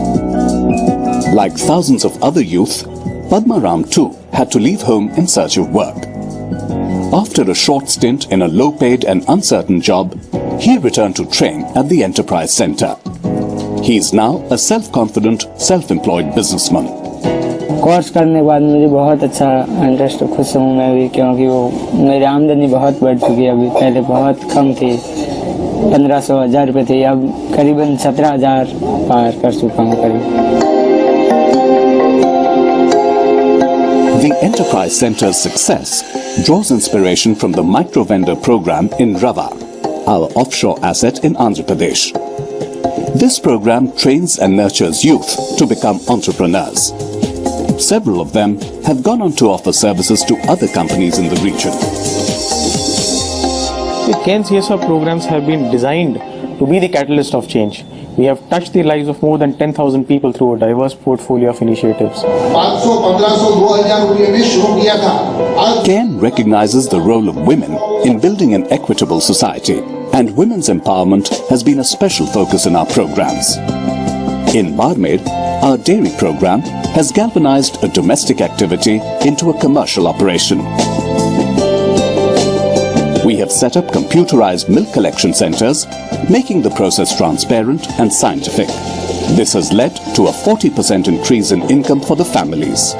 Like thousands of other youth, Padma Ram too had to leave home in search of work. After a short stint in a low-paid and uncertain job, he returned to train at the Enterprise Centre. He is now a self-confident, self-employed businessman. Course करने के बाद मुझे बहुत अच्छा interest, खुश हूँ मैं भी, क्योंकि वो मेरी आमदनी बहुत बढ़ चुकी है. अभी पहले बहुत कम थी, 1500-1000 रुपये थी, अब करीबन 17,000 पार कर चुका हूँ करीब. The Enterprise Centre's success draws inspiration from the micro-vendor program in Rava, our offshore asset in Andhra Pradesh. This program trains and nurtures youth to become entrepreneurs. Several of them have gone on to offer services to other companies in the region. The Cairns CSR programs have been designed to be the catalyst of change. We have touched the lives of more than 10,000 people through a diverse portfolio of initiatives. Cairn recognizes the role of women in building an equitable society, and women's empowerment has been a special focus in our programs. In Barmer, our dairy program has galvanized a domestic activity into a commercial operation. We have set up computerized milk collection centers, making the process transparent and scientific. This has led to a 40% increase in income for the families.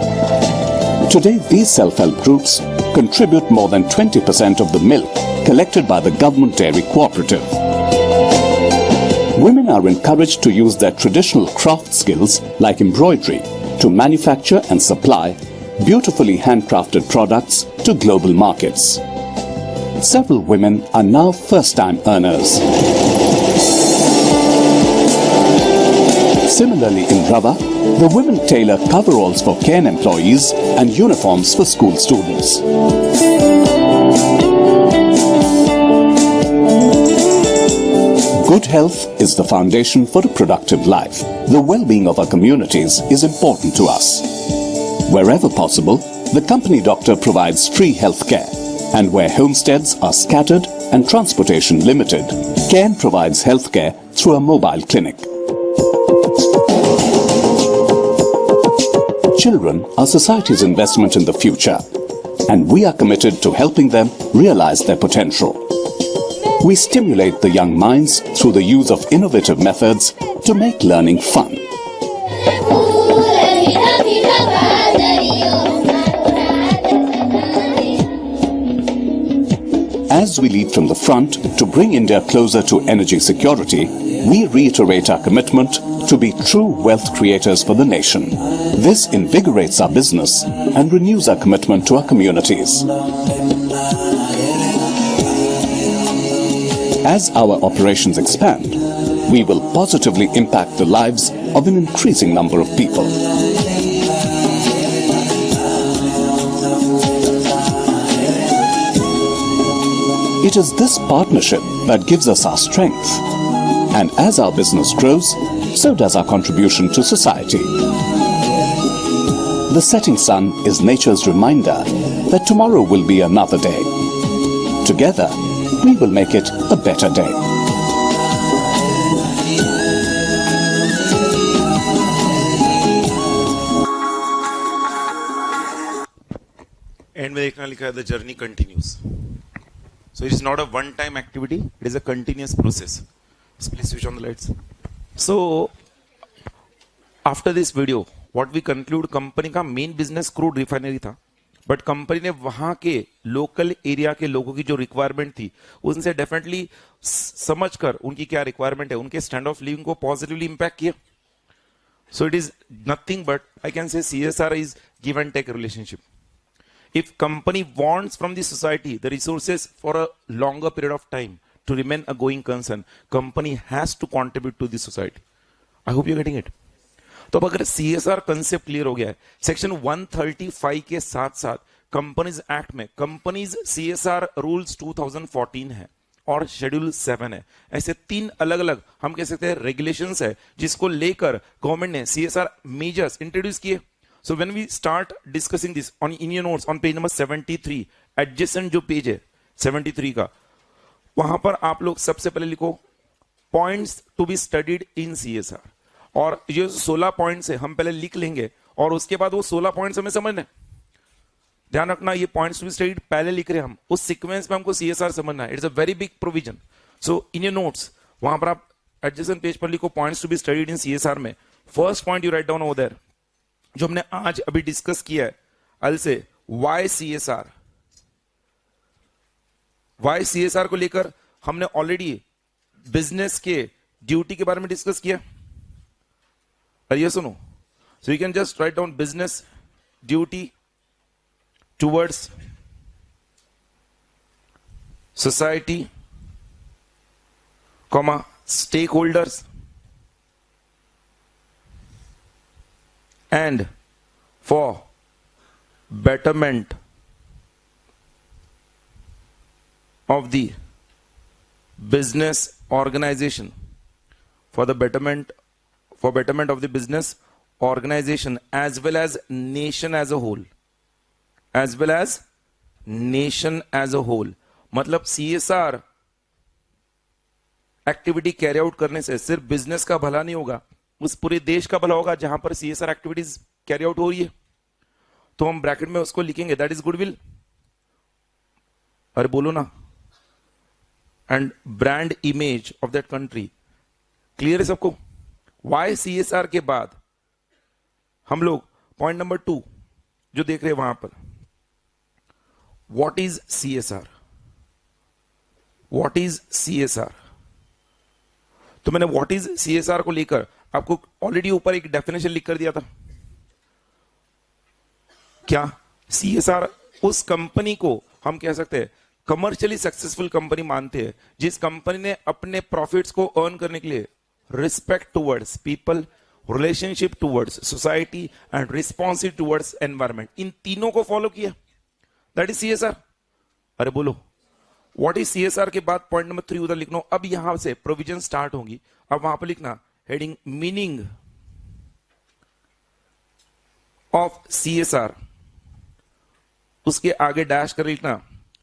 Today, these self-help groups contribute more than 20% of the milk collected by the government dairy cooperative. Women are encouraged to use their traditional craft skills like embroidery to manufacture and supply beautifully handcrafted products to global markets. Several women are now first-time earners. Similarly, in Rava, the women tailor coveralls for Cairn employees and uniforms for school students. Good health is the foundation for a productive life. The well-being of our communities is important to us. Wherever possible, the company doctor provides free health care. And where homesteads are scattered and transportation limited, Cairn provides healthcare through a mobile clinic. Children are society's investment in the future. and we are committed to helping them realize their potential. We stimulate the young minds through the use of innovative methods to make learning fun. As we lead from the front to bring India closer to energy security, we reiterate our commitment to be true wealth creators for the nation. This invigorates our business and renews our commitment to our communities. As our operations expand, we will positively impact the lives of an increasing number of people. It is this partnership that gives us our strength. And as our business grows, so does our contribution to society. The setting sun is nature's reminder that tomorrow will be another day. Together, we will make it a better day. And में देखना लिखा है the journey continues. So it is not a one-time activity, it is a continuous process. Please switch on the lights. So after this video, what we conclude, company का main business crude refinery था, but company ने वहां के local area के लोगों की जो requirement थी उनसे डेफिनेटली समझकर उनकी क्या रिक्वायरमेंट है, उनके स्टैंड ऑफ लिविंग को पॉजिटिवली इंपैक्ट किया. So it is nothing but, I can say, CSR is give and take relationship. If company wants from the society the resources for a longer period of time to remain a going concern, company has to contribute to the society. I hope you're getting it. तो अब अगर CSR concept clear हो गया है, section 135 के साथ साथ companies act में कंपनीज CSR रूल्स 2014 है और शेड्यूल 7 है. ऐसे 3 अलग अलग हम कह सकते हैं रेगुलेशंस है जिसको लेकर गवर्नमेंट ने CSR मेजर्स इंट्रोड्यूस किए. So when we start discussing this in your notes on page number 73, adjacent जो पेज है 73 का, वहां पर आप लोग सबसे पहले लिखो points to be studied in CSR. और ये 16 पॉइंट्स है हम पहले लिख लेंगे और उसके बाद वो 16 पॉइंट्स हमें समझना है. ध्यान रखना, ये पॉइंट्स टू बी स्टडीड पहले लिख रहे हैं हम, उस सीक्वेंस में हमको CSR समझना है. It's a very big provision. So in your notes वहां पर आप एडजेसेंट पेज पर लिखो points to be studied in CSR में. First point you write down over there जो हमने आज अभी डिस्कस किया है, अल से वाई CSR को लेकर हमने ऑलरेडी बिजनेस के ड्यूटी के बारे में डिस्कस किया. ये सुनो, so you can just write down business duty towards society, comma stakeholders and for betterment of the business organization, for betterment of the business organization as well as nation as a whole, मतलब CSR activity carry out करने से सिर्फ business का भला नहीं होगा, उस पूरे देश का भला होगा जहां पर CSR एक्टिविटीज कैरी आउट हो रही है. तो हम ब्रैकेट में उसको लिखेंगे दैट इज गुडविल. अरे बोलो ना. And brand image of that country. Clear है सबको? वाई CSR के बाद हम लोग पॉइंट नंबर 2 जो देख रहे हैं वहां पर, व्हाट इज CSR. तो मैंने व्हाट इज CSR को लेकर आपको ऑलरेडी ऊपर एक डेफिनेशन लिख कर दिया था. क्या CSR उस कंपनी को हम कह सकते हैं कमर्शियली सक्सेसफुल कंपनी मानते हैं जिस कंपनी ने अपने प्रॉफिट्स को अर्न करने के लिए respect towards people, relationship towards society and responsive towards environment, इन तीनों को फॉलो किया, दैट इज CSR. अरे बोलो व्हाट इज CSR के बाद पॉइंट नंबर 3 उधर लिखना. अब यहां से प्रोविजन स्टार्ट होंगी. अब वहां पर लिखना हेडिंग मीनिंग ऑफ CSR, उसके आगे डैश कर लिखना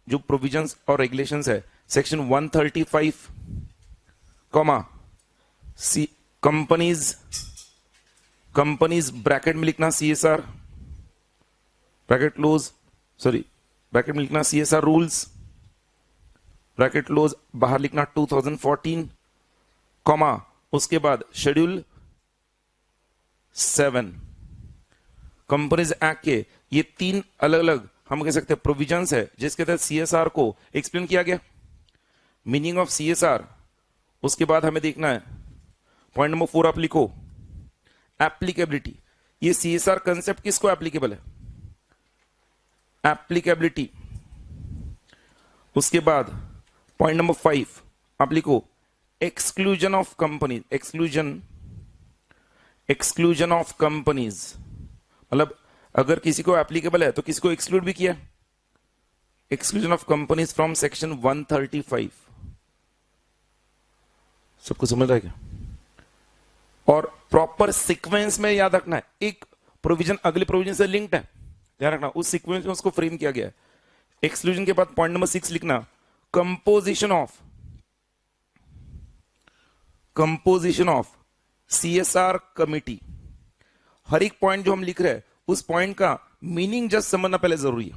जो प्रोविजंस और रेगुलेशंस है सेक्शन 135 कॉमा कंपनीज ब्रैकेट में लिखना CSR bracket close, sorry bracket में लिखना CSR रूल्स, ब्रैकेट क्लोज, बाहर लिखना 2014, कॉमा, उसके बाद शेड्यूल 7। कंपनीज एक्ट के ये 3 अलग अलग हम कह सकते हैं प्रोविजंस है जिसके तहत CSR को एक्सप्लेन किया गया। मीनिंग ऑफ CSR, उसके बाद हमें देखना है पॉइंट नंबर 4 आप लिखो एप्लीकेबिलिटी। ये CSR कंसेप्ट किसको एप्लीकेबल है? एप्लीकेबिलिटी। उसके बाद पॉइंट नंबर 5 आप लिखो exclusion of company, exclusion of companies, मतलब अगर किसी को एप्लीकेबल है तो किसी को एक्सक्लूड भी किया। Exclusion of companies from section 135। सबको समझ रहा है क्या? और प्रॉपर सीक्वेंस में याद रखना है, एक प्रोविजन अगले प्रोविजन से लिंक्ड है, ध्यान रखना उस सीक्वेंस में उसको फ्रेम किया गया है। एक्सक्लूजन के बाद पॉइंट नंबर 6 लिखना कंपोजिशन ऑफ CSR कमिटी। हर एक पॉइंट जो हम लिख रहे हैं उस पॉइंट का मीनिंग जस्ट समझना पहले जरूरी है।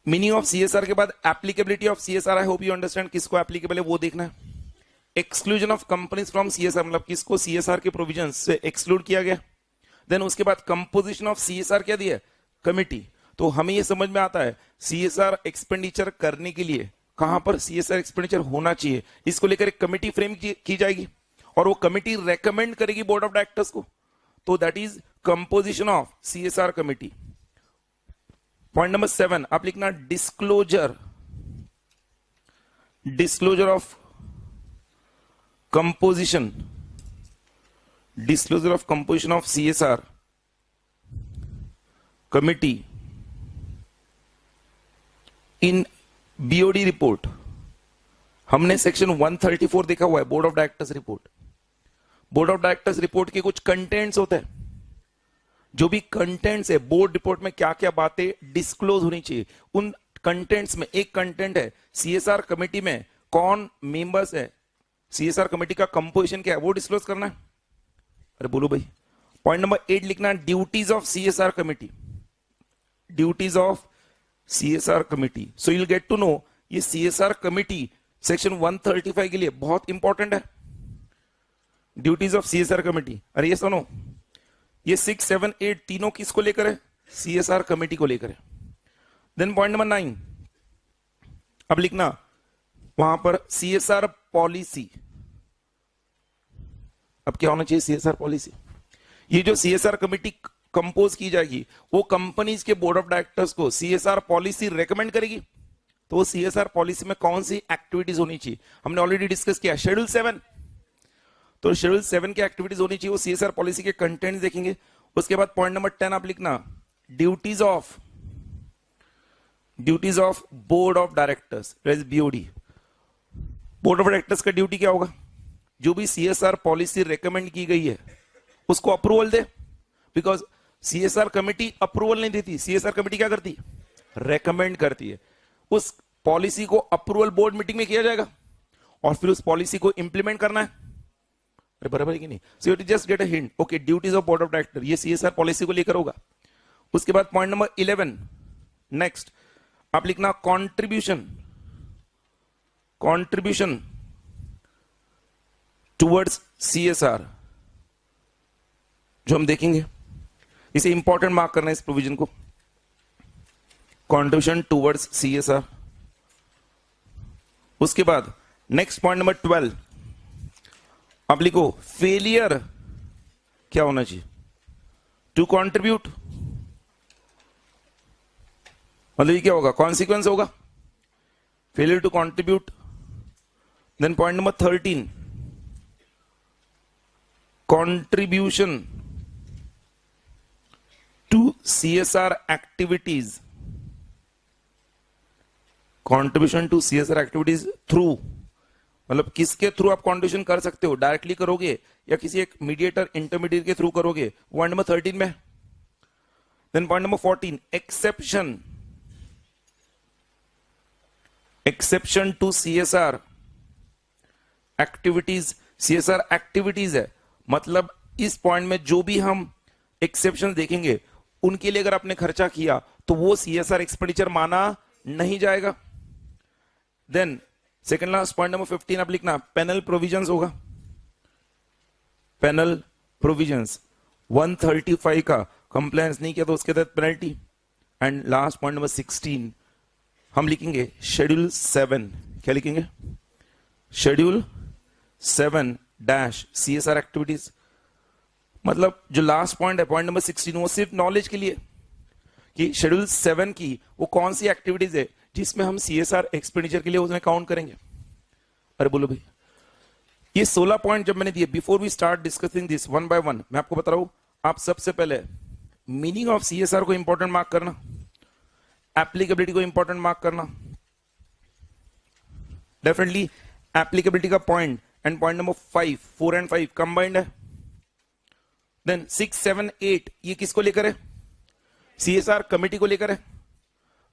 मीनिंग ऑफ CSR के बाद applicability of CSR, I hope you understand किसको एप्लीकेबल है वो देखना है। Exclusion of companies from CSR, मतलब किसको CSR के प्रोविजन से एक्सक्लूड किया गया। देन उसके बाद कंपोजिशन ऑफ CSR क्या दिया? कमिटी। तो हमें यह समझ में आता है CSR एक्सपेंडिचर करने के लिए कहां पर CSR एक्सपेंडिचर होना चाहिए, इसको लेकर एक कमिटी फ्रेम की जाएगी और वो कमिटी रेकमेंड करेगी बोर्ड ऑफ डायरेक्टर्स को। तो that is composition of CSR committee. Point number 7 आप लिखना disclosure of composition of CSR committee in BOD report. हमने सेक्शन 134 देखा हुआ है, board of directors report. Board of directors report के कुछ कंटेंट्स होते हैं, जो भी कंटेंट्स है बोर्ड रिपोर्ट में क्या क्या बातें डिस्क्लोज होनी चाहिए, उन कंटेंट्स में एक कंटेंट है CSR कमेटी में कौन मेंबर्स है, CSR कमेटी का कंपोजिशन क्या है वो डिस्क्लोज करना है। अरे बोलो भाई। पॉइंट नंबर 8 लिखना duties of CSR committee, duties of CSR committee. So you will get to know ये CSR कमेटी सेक्शन 135 के लिए बहुत इंपॉर्टेंट है। Duties of CSR committee. अरे ये सुनो, ये 6, 7, 8 तीनों किसको लेकर है? CSR कमेटी को लेकर है। देन पॉइंट नंबर 9 अब लिखना वहां पर CSR पॉलिसी। अब क्या होना चाहिए? CSR policy. ये जो CSR कमेटी कंपोज की जाएगी वो कंपनीज के बोर्ड ऑफ डायरेक्टर्स को CSR पॉलिसी रेकमेंड करेगी। तो वो CSR पॉलिसी में कौन सी एक्टिविटीज होनी चाहिए हमने ऑलरेडी डिस्कस किया, शेड्यूल 7। तो शेड्यूल 7 की एक्टिविटीज होनी चाहिए, वो CSR पॉलिसी के कंटेंट देखेंगे। उसके बाद पॉइंट नंबर 10 आप लिखना duties of board of directors, BOD। Board of directors का ड्यूटी क्या होगा? जो भी CSR पॉलिसी रेकमेंड की गई है उसको approval they, because CSR committee approval नहीं देती, CSR कमेटी क्या करती है? रेकमेंड करती है। उस पॉलिसी को अप्रूवल बोर्ड मीटिंग में किया जाएगा और फिर उस पॉलिसी को इंप्लीमेंट करना है। अरे बराबर है कि नहीं? So you just get a hint, okay duties of board of director ये CSR पॉलिसी को लेकर होगा। उसके बाद पॉइंट नंबर 11 नेक्स्ट आप लिखना कंट्रीब्यूशन टुवर्ड्स CSR, जो हम देखेंगे इसे इंपॉर्टेंट मार्क करना है इस प्रोविजन को, कंट्रीब्यूशन टुवर्ड्स CSR। उसके बाद नेक्स्ट पॉइंट नंबर 12 आप लिखो फेलियर क्या होना चाहिए? टू कंट्रीब्यूट, मतलब ये क्या होगा? कॉन्सिक्वेंस होगा failure to contribute. Then point number 13 contribution to CSR activities, contribution to CSR activities through, मतलब किसके थ्रू आप कंट्रीब्यूशन कर सकते हो, डायरेक्टली करोगे या किसी एक मीडिएटर इंटरमीडिएट के थ्रू करोगे, पॉइंट नंबर 13 में। Then point number 14 exception to CSR activities. CSR activities है, मतलब इस पॉइंट में जो भी हम एक्सेप्शन देखेंगे उनके लिए अगर आपने खर्चा किया तो वो CSR एक्सपेंडिचर माना नहीं जाएगा। Then second last point number 15 आप लिखना, पेनल प्रोविजंस होगा, पेनल प्रोविजंस 135 का कंप्लायंस नहीं किया तो उसके तहत penalty. And last point number 16 हम लिखेंगे शेड्यूल 7, क्या लिखेंगे? Schedule 7 dash CSR activities. मतलब जो लास्ट पॉइंट है पॉइंट नंबर 16 वो सिर्फ नॉलेज के लिए कि शेड्यूल 7 की वो कौन सी एक्टिविटीज है जिसमें हम CSR एक्सपेंडिचर के लिए उसमें काउंट करेंगे। अरे बोलो भाई, ये 16 पॉइंट जब मैंने दिए, before we start discussing this one by one, मैं आपको बता रहा हूं, आप सबसे पहले मीनिंग ऑफ CSR को इंपॉर्टेंट मार्क करना, एप्लीकेबिलिटी को इंपॉर्टेंट मार्क करना। डेफिनेटली एप्लीकेबिलिटी का point and point number 5, 4 and 5 combined है। देन 6, 7, 8 ये किसको लेकर है? CSR कमेटी को लेकर है।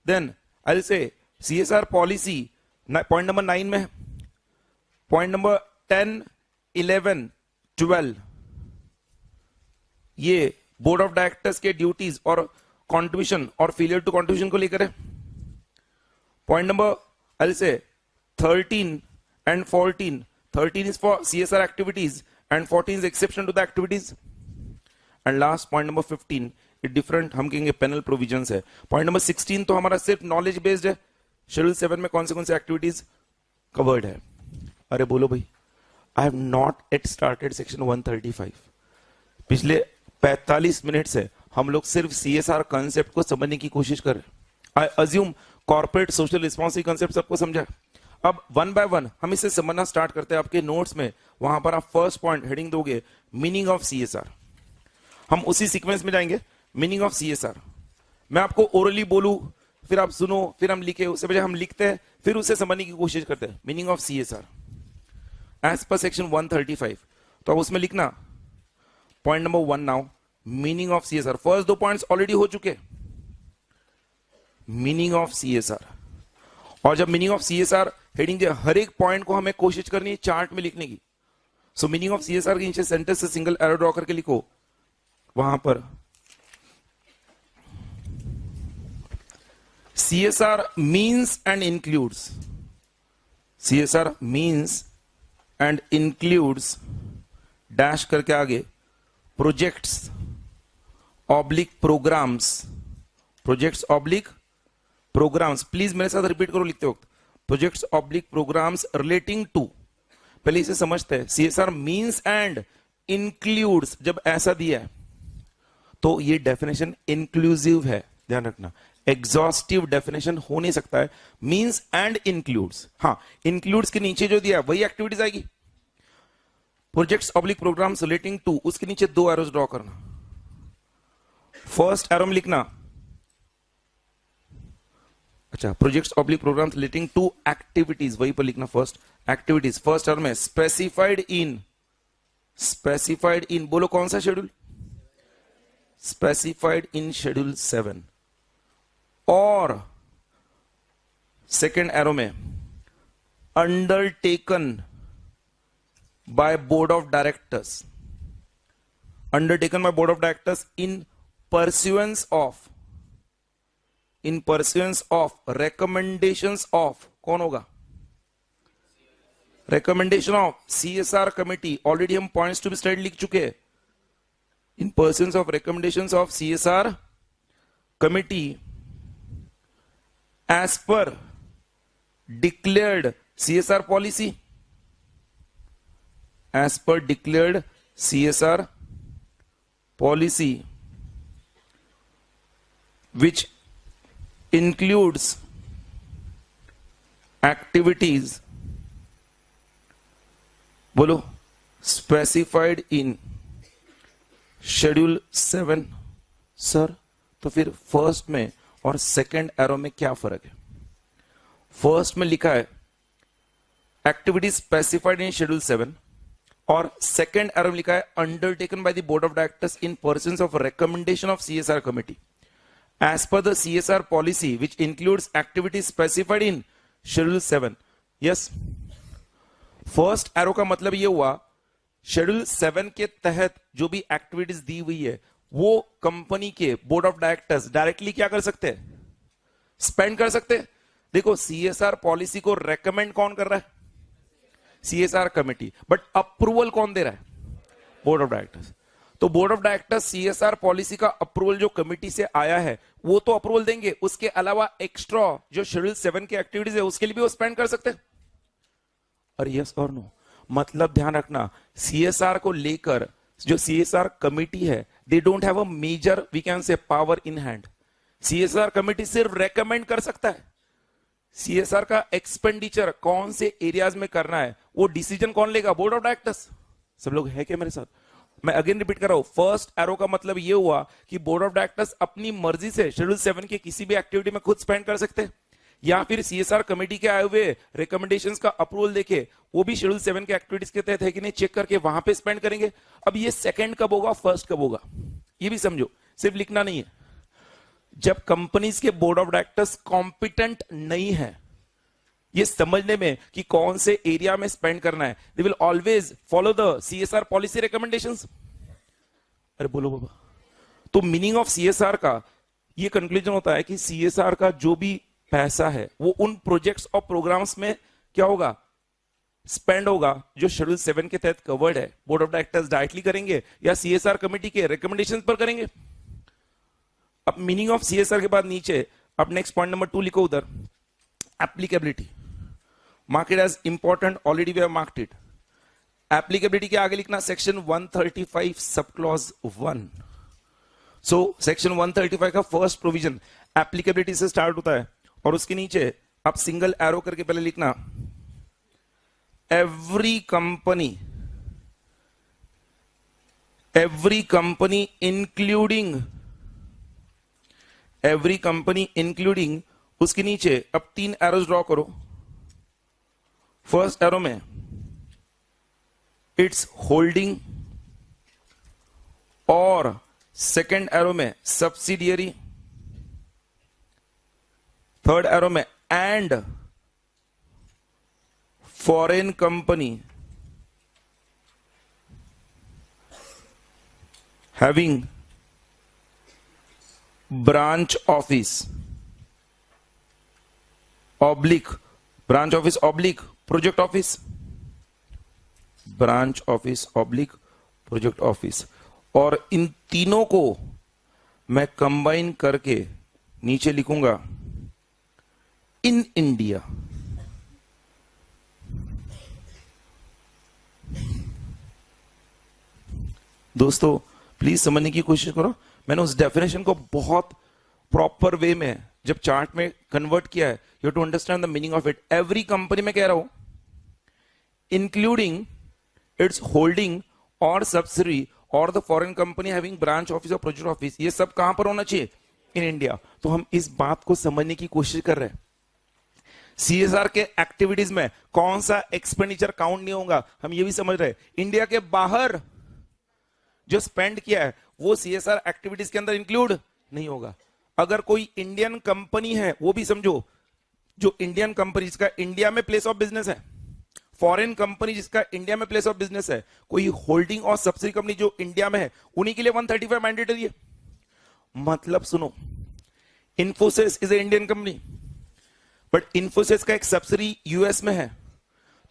Then I will say CSR policy point number 9 में है। पॉइंट नंबर 10, 11, 12 ये बोर्ड ऑफ डायरेक्टर्स के ड्यूटीज और कंट्रीब्यूशन और फेलियर टू कंट्रीब्यूशन को लेकर है। पॉइंट नंबर आई विल से 13 and 14, 13 is for CSR activities and 14 is exception to the activities. And last point number 15 it different, हम कहेंगे penal provisions है। point number 16 तो हमारा सिर्फ knowledge based है, schedule 7 में कौन से activities covered है। अरे बोलो भाई, I have not yet started section 135। पिछले 45 मिनट से हम लोग सिर्फ CSR कंसेप्ट को समझने की कोशिश कर रहे हैं। I assume corporate social responsibility concept सबको समझा। अब वन बाय वन हम इसे समझना स्टार्ट करते हैं। आपके नोट्स में वहां पर आप फर्स्ट पॉइंट हेडिंग दोगे मीनिंग ऑफ CSR। हम उसी सीक्वेंस में जाएंगे, मीनिंग ऑफ CSR। मैं आपको ओरली बोलूं, फिर आप सुनो, फिर हम लिखे, उससे बजाय हम लिखते हैं फिर उसे समझने की कोशिश करते हैं। मीनिंग ऑफ CSR एज पर सेक्शन 135, तो अब उसमें लिखना point number 1 now, meaning of CSR। First 2 points already हो चुके, मीनिंग ऑफ CSR। और जब मीनिंग ऑफ CSR हेडिंग दे, हर एक पॉइंट को हमें कोशिश करनी है चार्ट में लिखने की। सो मीनिंग ऑफ CSR के नीचे सेंटर से सिंगल एरो ड्रॉ करके लिखो, वहां पर CSR means and includes, CSR means and includes dash करके आगे projects oblique programmes, projects oblique programmes. Please मेरे साथ रिपीट करो लिखते वक्त, projects oblique programmes relating to. पहले इसे समझते हैं, CSR मीन्स एंड इंक्लूड्स। जब ऐसा दिया है तो ये डेफिनेशन इंक्लूसिव है, ध्यान रखना, एग्जॉस्टिव डेफिनेशन हो नहीं सकता है। मीन्स एंड इंक्लूड्स, हाँ इंक्लूड्स के नीचे जो दिया वही एक्टिविटीज आएगी। Projects oblique programmes relating to, उसके नीचे 2 एरोस ड्रॉ करना। फर्स्ट एरो में लिखना, अच्छा projects oblique programmes relating to activities, वहीं पर लिखना फर्स्ट एक्टिविटीज। फर्स्ट टर्म में स्पेसिफाइड इन बोलो कौन सा शेड्यूल? Specified in schedule 7। और सेकेंड एरो में undertaken by board of directors, undertaken by board of directors in pursuance of recommendations of, कौन होगा? recommendation of CSR committee. Already हम points to be study लिख चुके हैं। In pursuance of recommendations of CSR committee as per declared CSR policy, as per declared CSR policy which includes activities, बोलो specified in schedule 7। Sir तो फिर first में और second arrow में क्या फर्क है? फर्स्ट में लिखा है एक्टिविटीज स्पेसिफाइड इन शेड्यूल 7 और सेकेंड एरो में लिखा है undertaken by the board of directors in pursuance of recommendation of CSR committee as per the CSR policy which includes activities specified in schedule 7। yes, first arrow का मतलब ये हुआ schedule 7 के तहत जो भी एक्टिविटीज दी हुई है वो कंपनी के बोर्ड ऑफ डायरेक्टर्स डायरेक्टली क्या कर सकते हैं, स्पेंड कर सकते हैं। देखो सीएसआर पॉलिसी को रेकमेंड कौन कर रहा है, सीएसआर कमेटी, बट अप्रूवल कौन दे रहा है, बोर्ड ऑफ डायरेक्टर्स। तो board of directors CSR policy का अप्रूवल जो कमेटी से आया है वो तो अप्रूवल देंगे, उसके अलावा एक्स्ट्रा जो शेड्यूल 7 की एक्टिविटीज है उसके लिए भी वो स्पेंड कर सकते हैं। और यस और नो, मतलब ध्यान रखना सीएसआर को लेकर जो सीएसआर कमेटी है they don't have a major we can say power in hand. CSR committee सिर्फ रेकमेंड कर सकता है। सीएसआर का एक्सपेंडिचर कौन से एरियाज में करना है वो डिसीजन कौन लेगा, बोर्ड ऑफ डायरेक्टर्स। सब लोग है क्या मेरे साथ? मैं अगेन रिपीट कर रहा हूं, फर्स्ट एरो का मतलब ये हुआ कि बोर्ड ऑफ डायरेक्टर्स अपनी मर्जी से शेड्यूल 7 के किसी भी एक्टिविटी में खुद स्पेंड कर सकते हैं, या फिर सीएसआर कमेटी के आए हुए रिकमेंडेशंस का अप्रूवल देके वो भी शेड्यूल 7 के एक्टिविटीज के तहत है कि नहीं चेक करके वहां पे स्पेंड करेंगे। अब ये सेकंड कब होगा, फर्स्ट कब होगा, ये भी समझो, सिर्फ लिखना नहीं है। जब कंपनीज के बोर्ड ऑफ डायरेक्टर्स कॉम्पिटेंट नहीं है ये समझने में कि कौन से एरिया में स्पेंड करना है, they will always follow the CSR policy recommendations. अरे बोलो बाबा, तो मीनिंग ऑफ सीएसआर का ये कंक्लूजन होता है कि सीएसआर का जो भी पैसा है वो उन प्रोजेक्ट्स और प्रोग्राम्स में क्या होगा, स्पेंड होगा जो शेड्यूल 7 के तहत कवर्ड है। बोर्ड ऑफ डायरेक्टर्स डायरेक्टली करेंगे या सीएसआर कमेटी के रिकमेंडेशंस पर करेंगे। अब मीनिंग ऑफ सीएसआर के बाद नीचे अब नेक्स्ट पॉइंट नंबर 2 लिखो उधर, applicability. Mark it as important, already we have marked it. Applicability के आगे लिखना section 135 sub clause 1। So section 135 का फर्स्ट प्रोविजन एप्लीकेबिलिटी से स्टार्ट होता है और उसके नीचे आप सिंगल एरो करके पहले लिखना एवरी कंपनी इंक्लूडिंग उसके नीचे अब 3 एरोज ड्रॉ करो। फर्स्ट एरो में इट्स होल्डिंग और सेकेंड एरो में सब्सिडियरी, थर्ड एरो में and foreign company having branch office oblique project office, branch office oblique project office. और इन तीनों को मैं कंबाइन करके नीचे लिखूंगा इन इंडिया। दोस्तों प्लीज समझने की कोशिश करो, मैंने उस डेफिनेशन को बहुत प्रॉपर वे में जब चार्ट में कन्वर्ट किया है, you to understand the meaning of it. Every company में कह रहा हूं इंक्लूडिंग इट्स होल्डिंग और सब्सिडरी और the foreign company having branch office और प्रोजेक्ट ऑफिस, ये सब कहां पर होना चाहिए, इन इंडिया। तो हम इस बात को समझने की कोशिश कर रहे हैं। सीएसआर के एक्टिविटीज में कौन सा एक्सपेंडिचर काउंट नहीं होगा, हम ये भी समझ रहे हैं। इंडिया के बाहर जो स्पेंड किया है वो सीएसआर एक्टिविटीज के अंदर इंक्लूड नहीं होगा। अगर कोई इंडियन कंपनी है वो भी समझो, जो इंडियन कंपनी जिसका इंडिया में प्लेस ऑफ बिजनेस है, फॉरेन कंपनी जिसका इंडिया में प्लेस ऑफ बिजनेस है, कोई होल्डिंग और सब्सिडी कंपनी जो इंडिया में है, उन्हीं के लिए 135 मैंडेटरी है। मतलब सुनो, Infosys is a Indian company but Infosys का एक सब्सिडी यूएस में है,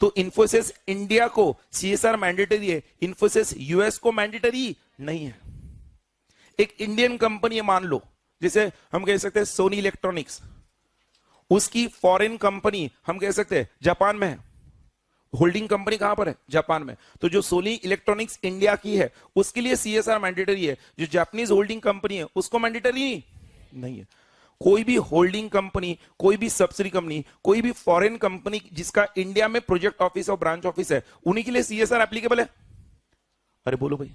तो इन्फोसिस इंडिया को सीएसआर मैंडेटरी है, इन्फोसिस यूएस को मैंडेटरी नहीं है। एक इंडियन कंपनी है मान लो, जैसे हम कह सकते हैं सोनी इलेक्ट्रॉनिक्स, उसकी फॉरेन कंपनी हम कह सकते हैं जापान में है, होल्डिंग कंपनी कहां पर है, जापान में। तो जो सोनी इलेक्ट्रॉनिक्स इंडिया की है उसके लिए सीएसआर मैंडेटरी है, जो जापानीज होल्डिंग कंपनी है उसको मैंडेटरी नहीं है। कोई भी होल्डिंग कंपनी, कोई भी सब्सिडी कंपनी, कोई भी फॉरेन कंपनी जिसका इंडिया में प्रोजेक्ट ऑफिस और ब्रांच ऑफिस है, उन्हीं के लिए सीएसआर एप्लीकेबल है। अरे बोलो भाई,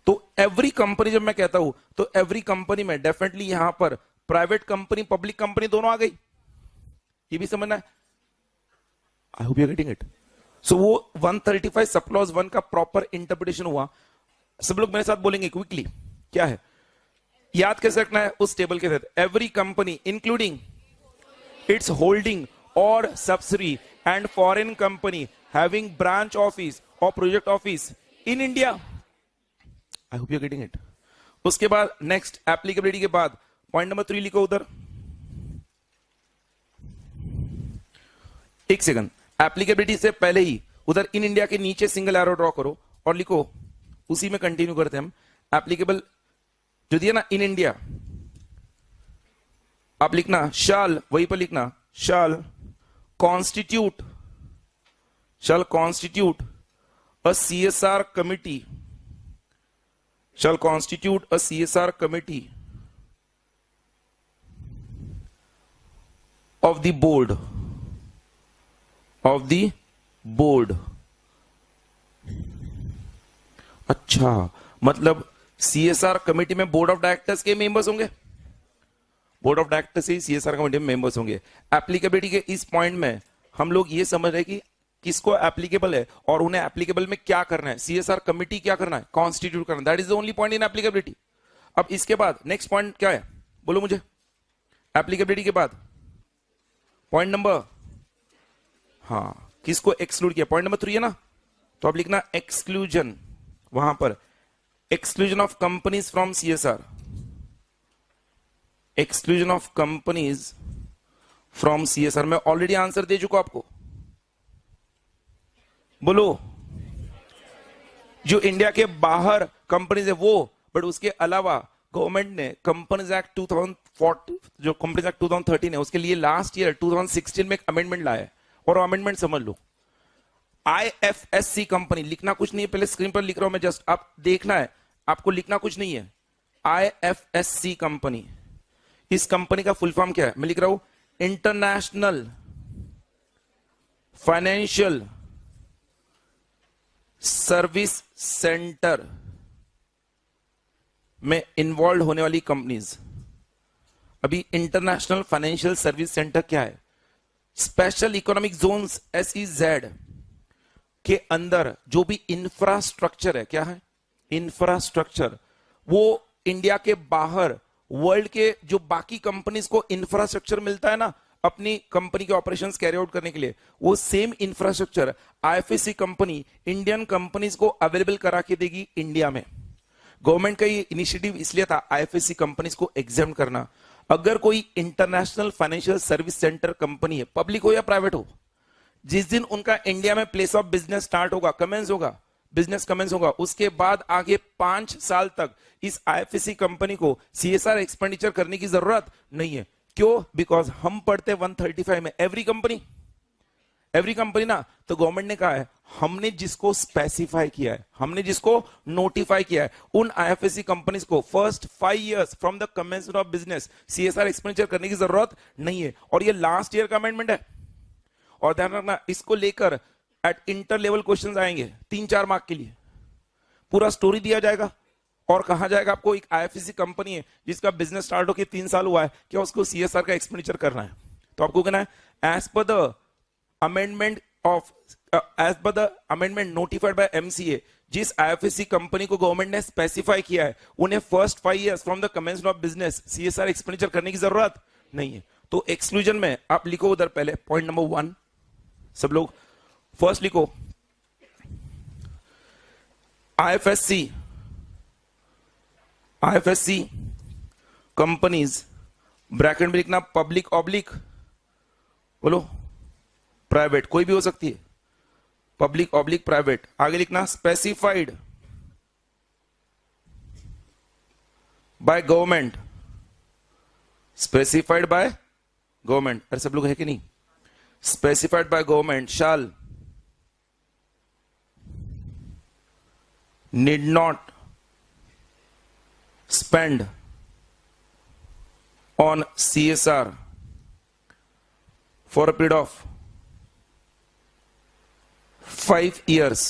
तो एवरी कंपनी जब मैं कहता हूं तो एवरी कंपनी में डेफिनेटली यहां पर प्राइवेट कंपनी पब्लिक कंपनी दोनों आ गई, ये भी समझना है। I hope you are getting it. So वो 135 सब क्लॉज 1 का प्रॉपर इंटरप्रिटेशन हुआ। सब लोग मेरे साथ बोलेंगे क्विकली, क्या है याद कैसे रखना है उस टेबल के तहत। Every company including its holding और subsidy and foreign company having branch office और project office in India. I hope you are getting it. उसके बाद नेक्स्ट एप्लीकेबिलिटी के बाद पॉइंट नंबर 3 लिखो उधर, एक सेकंड, एप्लीकेबिलिटी से पहले ही उधर इन इंडिया के नीचे सिंगल एरो ड्रॉ करो और लिखो, उसी में कंटिन्यू करते हैं हम। एप्लीकेबल जो दिया ना इन इंडिया, आप लिखना शाल, वहीं पर लिखना shall constitute a CSR committee, shall constitute a CSR committee of the board अच्छा, मतलब CSR कमेटी में बोर्ड ऑफ डायरेक्टर्स के मेंबर्स होंगे, board of directors he CSR committee में मेंबर्स होंगे। एप्लीकेबिलिटी के इस पॉइंट में हम लोग ये समझ रहे हैं कि किसको एप्लीकेबल है और उन्हें एप्लीकेबल में क्या करना है, CSR कमेटी क्या करना है, कॉन्स्टिट्यूट करना, that is the only point in applicability. अब इसके बाद नेक्स्ट पॉइंट क्या है, बोलो मुझे, एप्लीकेबिलिटी के बाद पॉइंट नंबर, हाँ, किसको एक्सक्लूड किया, पॉइंट नंबर 3 है ना, तो अब लिखना एक्सक्लूजन, वहां पर exclusion of companies from CSR, exclusion of companies from CSR। मैं ऑलरेडी आंसर दे चुका आपको, बोलो, जो इंडिया के बाहर कंपनीज है वो, बट उसके अलावा गवर्नमेंट ने कंपनीज एक्ट 2014, जो कंपनीज एक्ट 2013 है, उसके लिए लास्ट ईयर 2016 में एक अमेंडमेंट लाया है, और अमेंडमेंट समझ लो। IFSC कंपनी, लिखना कुछ नहीं है, पहले स्क्रीन पर लिख रहा हूं मैं, जस्ट आप देखना है, आपको लिखना कुछ नहीं है। IFSC कंपनी, इस कंपनी का फुल फॉर्म क्या है, मैं लिख रहा हूं इंटरनेशनल फाइनेंशियल सर्विस सेंटर में इन्वॉल्व होने वाली कंपनीज। अभी इंटरनेशनल फाइनेंशियल सर्विस सेंटर क्या है, स्पेशल इकोनॉमिक जोन्स SEZ के अंदर जो भी इंफ्रास्ट्रक्चर है, क्या है, इंफ्रास्ट्रक्चर, वो इंडिया के बाहर वर्ल्ड के जो बाकी कंपनीज को इंफ्रास्ट्रक्चर मिलता है ना अपनी कंपनी के ऑपरेशंस कैरी आउट करने के लिए, वो same infrastructure IFSC company Indian companies को अवेलेबल करा के देगी इंडिया में। गवर्नमेंट का ये इनिशिएटिव इसलिए था IFSC कंपनीज को एग्जाम करना। अगर कोई international financial service centre company है, पब्लिक हो या प्राइवेट हो, जिस दिन उनका इंडिया में प्लेस ऑफ बिजनेस स्टार्ट होगा, कमेंस होगा, बिजनेस कमेंस होगा, उसके बाद आगे 5 साल तक इस IFSC कंपनी को CSR एक्सपेंडिचर करने की जरूरत नहीं है। क्यों? बिकॉज हम पढ़ते 135 में एवरी कंपनी ना, तो गवर्नमेंट ने कहा है हमने जिसको स्पेसिफाई किया है, हमने जिसको नोटिफाई किया है, उन IFSC कंपनीज को first 5 years from the commencement of business CSR expenditure करने की जरूरत नहीं है। और ये लास्ट ईयर का अमेंडमेंट है, और ध्यान रखना इसको लेकर एट इंटर लेवल क्वेश्चंस आएंगे 3-4 मार्क के लिए, पूरा स्टोरी दिया जाएगा और कहा जाएगा आपको एक IFSC कंपनी है जिसका बिजनेस स्टार्ट होकर 3 साल हुआ है, क्या उसको CSR का एक्सपेंडिचर करना है, तो आपको कहना है एज पर the amendment notified by MCA, जिस IFSC कंपनी को गवर्नमेंट ने स्पेसिफाई किया है उन्हें first 5 years from the commencement of business CSR expenditure करने की जरूरत नहीं है। तो एक्सक्लूजन में आप लिखो उधर पहले पॉइंट नंबर 1, सब लोग फर्स्ट लिखो, IFSC कंपनीज, ब्रैकेट में लिखना पब्लिक ऑब्लिक, बोलो प्राइवेट, कोई भी हो सकती है, पब्लिक ऑब्लिक प्राइवेट, आगे लिखना specified by government, specified by government, अरे सब लोग है कि नहीं, specified by government shall need not spend on CSR for a period of 5 years,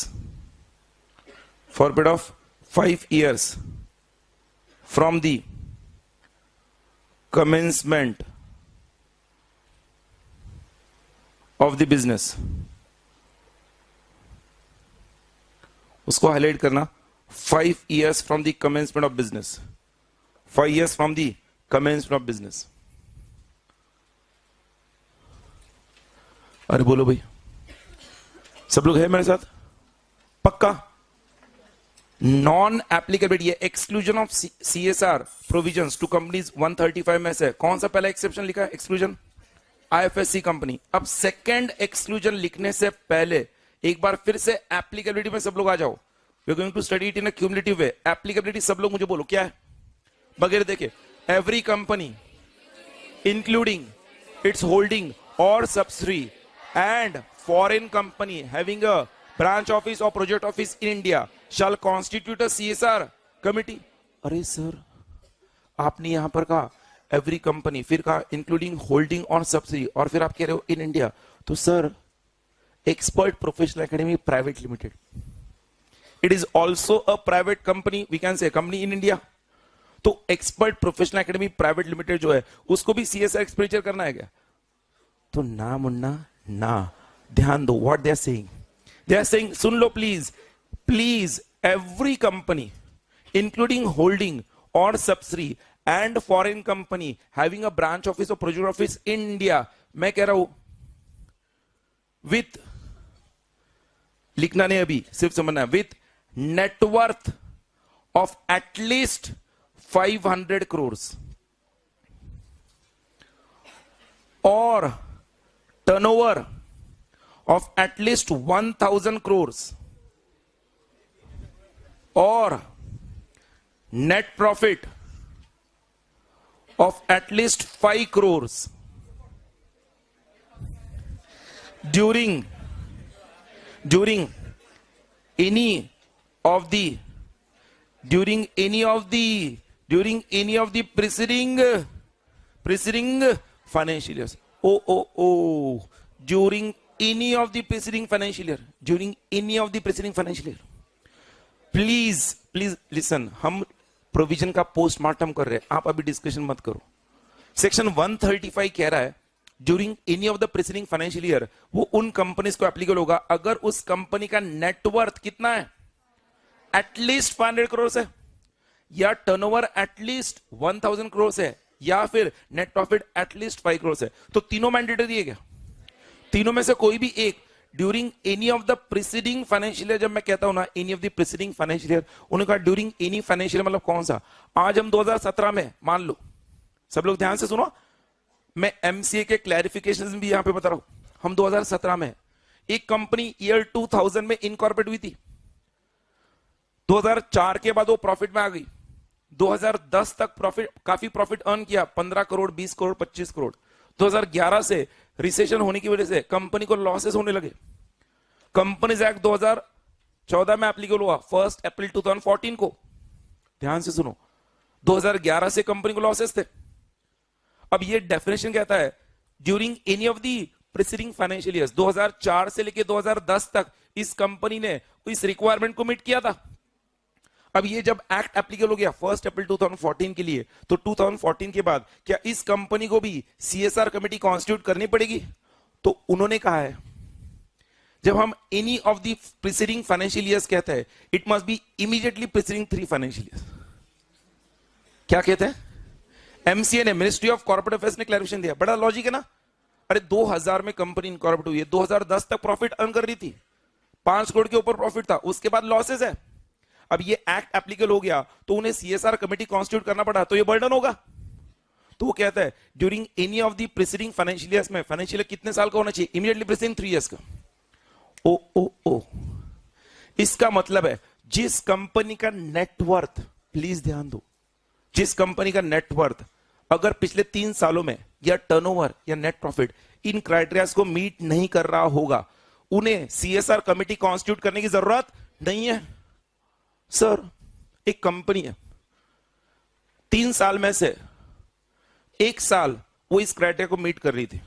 for a period of 5 years from the commencement of the business। उसको highlight करना, 5 years from the commencement of business, 5 years from the commencement of business। अरे बोलो भाई, सब लोग है मेरे साथ, पक्का? नॉन एप्लीकेबिलिटी है, exclusion of CSR provisions to companies 135 में से कौन सा पहला एक्सेप्शन लिखा है? Exclusion IFSC company. अब सेकंड एक्सक्लूजन लिखने से पहले एक बार फिर से एप्लीकेबिलिटी में सब लोग आ जाओ। We are going to study it in a cumulative way. Applicability सब लोग मुझे बोलो क्या है बगैर देखे। Every company including its holding or subsidiary and foreign company having a branch office or project office in India shall constitute a CSR committee। अरे sir आपने यहां पर कहा एवरी कंपनी, फिर कहा इंक्लूडिंग होल्डिंग और सब्सिडी, और फिर आप कह रहे हो इन इंडिया। तो sir expert professional academy private limited, it is also a private company, we can say company in India. तो expert professional academy private limited जो है उसको भी CSR एक्सपेंडिचर करना है क्या? तो ना मुन्ना ना, ध्यान दो व्हाट दे आर सेइंग, सुन लो please please. Every company including holding और subsidy and foreign company having a branch office और प्रोजेक्ट ऑफिस इन इंडिया, मैं कह रहा हूं विथ, लिखना नहीं अभी, सिर्फ समझना है, with net worth of at least 500 crores or turnover of at least 1000 crores or net profit of at least 5 crores during any of the preceding financial years. During any of the preceding financial year. During any of the preceding financial year. Please listen. हम provision का postmortem कर रहे हैं, आप अभी discussion मत करो। Section 135 कह रहा है during any of the preceding financial year, वो उन कंपनीज को एप्लीकेबल होगा अगर उस कंपनी का नेटवर्थ कितना है, एटलीस्ट 500 करोड़ है, या टर्नओवर एटलीस्ट 1000 करोड़ है, या फिर नेट प्रॉफिट एटलीस्ट 5 करोड़ है। तो तीनों मैंडेटरी है क्या? तीनों में से कोई भी एक during any of the preceding financial year. जब मैं कहता हूं ना any of the preceding financial year, उन्होंने कहा ड्यूरिंग एनी फाइनेंशियल मतलब कौन सा? आज हम 2017 में, मान लो, सब लोग ध्यान से सुनो, मैं MCA के क्लैरिफिकेशन भी यहां पे बता रहा हूं। हम 2017 में एक कंपनी ईयर 2000 में इनकॉर्पोरेट हुई थी, 2004 के बाद वो प्रॉफिट में आ गई, 2010 तक प्रॉफिट, काफी प्रॉफिट अर्न किया, 15 करोड़, 20 करोड़, 25 करोड़। 2011 से रिसेशन होने की वजह से कंपनी को लॉसेस होने लगे। कंपनीज एक्ट 2014 में एप्लीकेबल हुआ 1 अप्रैल 2014 को। ध्यान से सुनो, 2011 से कंपनी को लॉसेस थे। अब ये डेफिनेशन कहता है during any of the preceding financial years, 2004 से लेके 2010 तक इस कंपनी ने इस रिक्वायरमेंट को मीट किया था। अब ये जब एक्ट एप्लीकेबल हो गया 1 अप्रैल 2014 के लिए, तो 2014 के बाद क्या इस कंपनी को भी CSR कमेटी कॉन्स्टिट्यूट करनी पड़ेगी? तो उन्होंने कहा है जब हम any of the preceding financial years कहते हैं, it must be immediately preceding 3 financial years. क्या कहते हैं? MCA ने, मिनिस्ट्री ऑफ कॉर्पोरेट अफेयर्स ने क्लैरिफिकेशन दिया। बड़ा लॉजिक है ना। अरे 2000 में कंपनी इनकॉर्पोरेट हुई है, 2010 तक प्रॉफिट अर्न कर रही थी, 5 करोड़ के ऊपर प्रॉफिट था, उसके बाद लॉसेस है। अब ये एक्ट एप्लीकेबल हो गया तो उन्हें CSR कमेटी कॉन्स्टिट्यूट करना पड़ा, तो ये बर्डन होगा। तो वो कहता है during any of the preceding financial years में, फाइनेंशियल ईयर कितने साल का होना चाहिए? इमीडिएटली प्रीसीडिंग 3 इयर्स का। ओ इसका मतलब है जिस कंपनी का नेटवर्थ, प्लीज ध्यान दो, जिस कंपनी का नेटवर्थ अगर पिछले 3 सालों में या टर्नओवर या नेट प्रॉफिट इन क्राइटेरिया को मीट नहीं कर रहा होगा, उन्हें CSR कमेटी कॉन्स्टिट्यूट करने की जरूरत नहीं है। सर एक कंपनी है, 3 साल में से 1 साल वो इस क्राइटेरिया को मीट कर रही थी,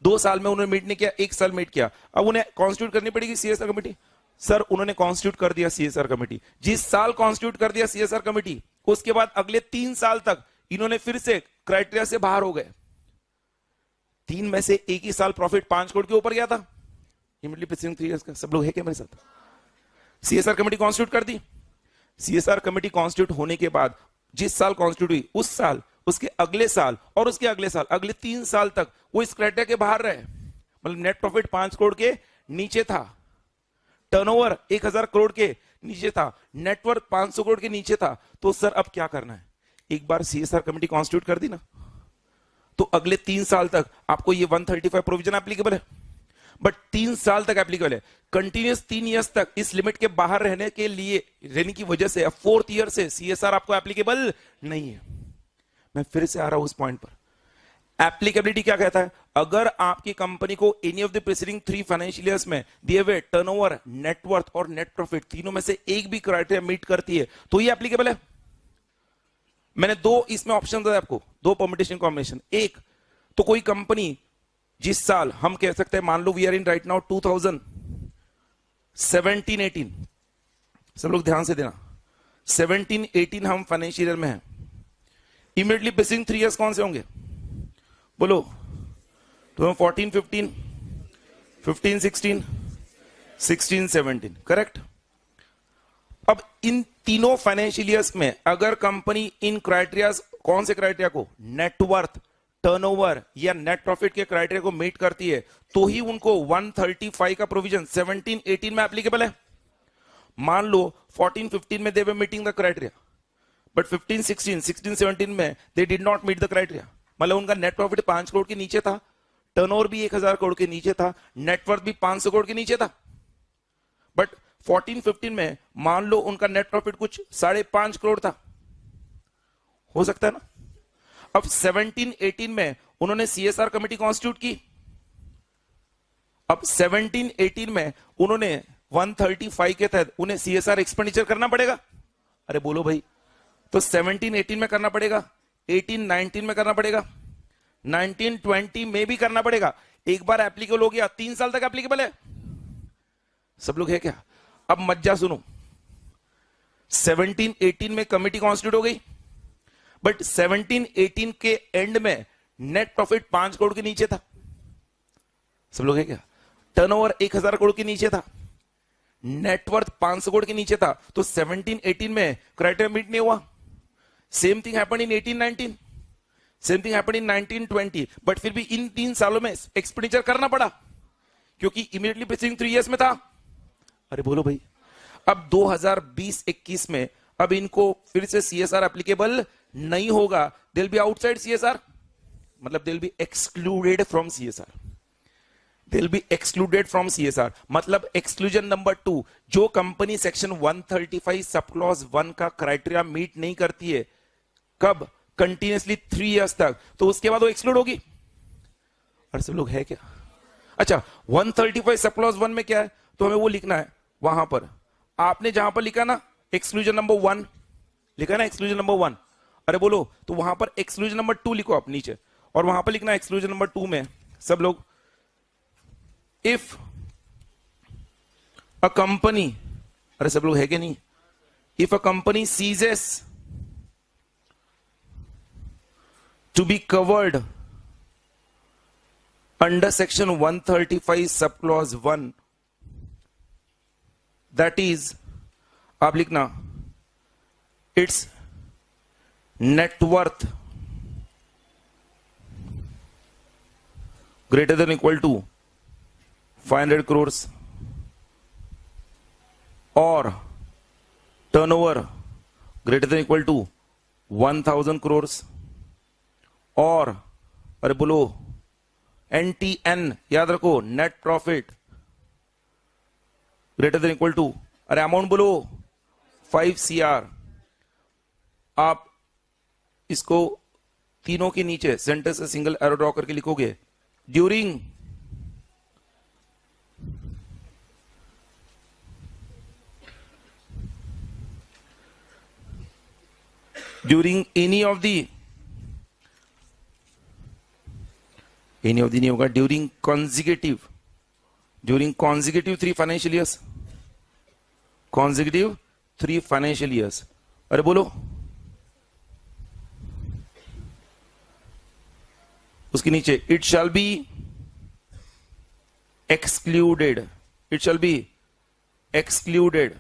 2 साल में उन्होंने मीट नहीं किया, 1 साल मीट किया, अब उन्हें कॉन्स्टिट्यूट करनी पड़ेगी CSR कमेटी। सर उन्होंने कॉन्स्टिट्यूट कर दिया CSR कमेटी, जिस साल कॉन्स्टिट्यूट कर दिया CSR कमेटी, उसके बाद अगले 3 साल तक इन्होंने फिर से क्राइटेरिया से बाहर हो गए। 3 में से एक ही साल प्रॉफिट 5 करोड़ के ऊपर गया था, इमीडिएटली प्रीसीडिंग 3 इयर्स का। सब लोग है क्या मेरे साथ? CSR कमेटी कॉन्स्टिट्यूट कर दी। CSR कमेटी कॉन्स्टिट्यूट होने के बाद जिस साल कॉन्स्टिट्यूट हुई, उस साल, उसके अगले साल और उसके अगले साल, अगले 3 साल तक वो इस क्राइटेरिया के बाहर रहे। मतलब नेट प्रॉफिट 5 करोड़ के नीचे था, टर्नओवर 1000 करोड़ के नीचे था, नेटवर्थ 500 करोड़ के नीचे था, तो सर अब क्या करना है? एक बार सीएसआर कमेटी कॉन्स्टिट्यूट कर दी ना, तो अगले 3 साल तक आपको ये 135 प्रोविजन एप्लीकेबल है, बट 3 साल तक एप्लीकेबल है। कंटिन्यूस 3 इयर्स तक इस लिमिट के बाहर रहने की वजह से 4th ईयर से सीएसआर आपको एप्लीकेबल नहीं है। मैं फिर से आ रहा हूं उस पॉइंट पर। एप्लीकेबिलिटी क्या कहता है? अगर आपकी कंपनी को any of the preceding 3 financial years में दिए हुए टर्नओवर, नेटवर्थ और नेट प्रॉफिट तीनों में से एक भी क्राइटेरिया मीट करती है तो ये एप्लीकेबल है। मैंने 2 इसमें ऑप्शन दिए आपको, 2 परमिटेशन कॉम्बिनेशन। एक तो कोई कंपनी जिस साल हम कह सकते हैं, मान लो we are in right now 2017-18, सब लोग ध्यान से देना, 17-18 हम फाइनेंशियल ईयर में हैं। इमीडिएटली प्रीसीडिंग 3 इयर्स कौन से होंगे? बोलो। 2014-15, 15-16, 16-17, करेक्ट। अब इन तीनों फाइनेंशियल ईयर्स में अगर कंपनी इन क्राइटेरिया, कौन से क्राइटेरिया को, नेटवर्थ, टर्नओवर या नेट प्रॉफिट के क्राइटेरिया को मीट करती है, तो ही उनको 135 का प्रोविजन 17-18 में एप्लीकेबल है। मान लो 14-15 में they were meeting the criteria, but 15-16, 16-17 में they did not meet the criteria. मतलब उनका नेट प्रॉफिट 5 करोड़ के नीचे था, टर्नओवर भी 1000 करोड़ के नीचे था, नेटवर्थ भी 500 करोड़ के नीचे था, बट 14-15 में मान लो उनका नेट प्रॉफिट कुछ 5.5 करोड़ था, हो सकता है ना। अब 17-18 में उन्होंने सीएसआर कमेटी कॉन्स्टिट्यूट की, अब 17-18 में उन्होंने 135 के तहत उन्हें सीएसआर एक्सपेंडिचर करना पड़ेगा। अरे बोलो भाई, तो 17-18 में करना पड़ेगा, 18-19 में करना पड़ेगा, 19-20 में भी करना पड़ेगा। एक बार एप्लीकेबल हो गया, 3 साल तक एप्लीकेबल है। सब लोग है क्या? अब मज्जा सुनो, 17-18 में कमेटी कॉन्स्टिट्यूट हो गई, बट 17-18 के एंड में नेट प्रॉफिट 5 करोड़ के नीचे था। सब लोग है क्या? टर्नओवर 1000 करोड़ के नीचे था, नेटवर्थ 500 करोड़ के नीचे था, तो 17-18 में क्राइटेरिया मीट नहीं हुआ। Same thing happened in 18-19, same thing happened in 19-20, but फिर भी इन 3 सालों में एक्सपेंडिचर करना पड़ा क्योंकि इमीडिएटली प्रीसीडिंग 3 इयर्स में था। अरे बोलो भाई, अब 2020-21 में अब इनको फिर से सीएसआर एप्लीकेबल नहीं होगा, they will be outside CSR, मतलब they will be excluded from CSR, they will be excluded from CSR. मतलब एक्सक्लूजन नंबर 2, जो कंपनी सेक्शन 135 सब क्लॉज 1 का क्राइटेरिया मीट नहीं करती है, कब? कंटिन्यूसली 3 इयर्स तक, तो उसके बाद वो एक्सक्लूड होगी। और सब लोग है क्या? अच्छा, 135 सब क्लॉज 1 में क्या है, तो हमें वो लिखना है वहां पर। आपने जहां पर लिखा ना एक्सक्लूजन नंबर 1, लिखा ना एक्सक्लूजन नंबर 1, अरे बोलो, तो वहां पर एक्सक्लूजन नंबर 2 लिखो आप नीचे, और वहां पर लिखना एक्सक्लूजन नंबर 2 में सब लोग, इफ अ कंपनी, अरे सब लोग है कि नहीं, if a company ceases to be covered under section 135 sub clause 1, that is, आप लिखना, its net worth greater than equal to 500 crores और turnover greater than equal to 1000 crores और, अरे बोलो, NTN याद रखो, net profit greater than equal to, अरे amount बोलो 5 CR। आप इसको तीनों के नीचे सेंटर से सिंगल एरो ड्रॉ करके लिखोगे, ड्यूरिंग any of the नहीं होगा, during consecutive 3 financial years, consecutive 3 financial years। अरे बोलो, उसके नीचे it shall be excluded, it shall be excluded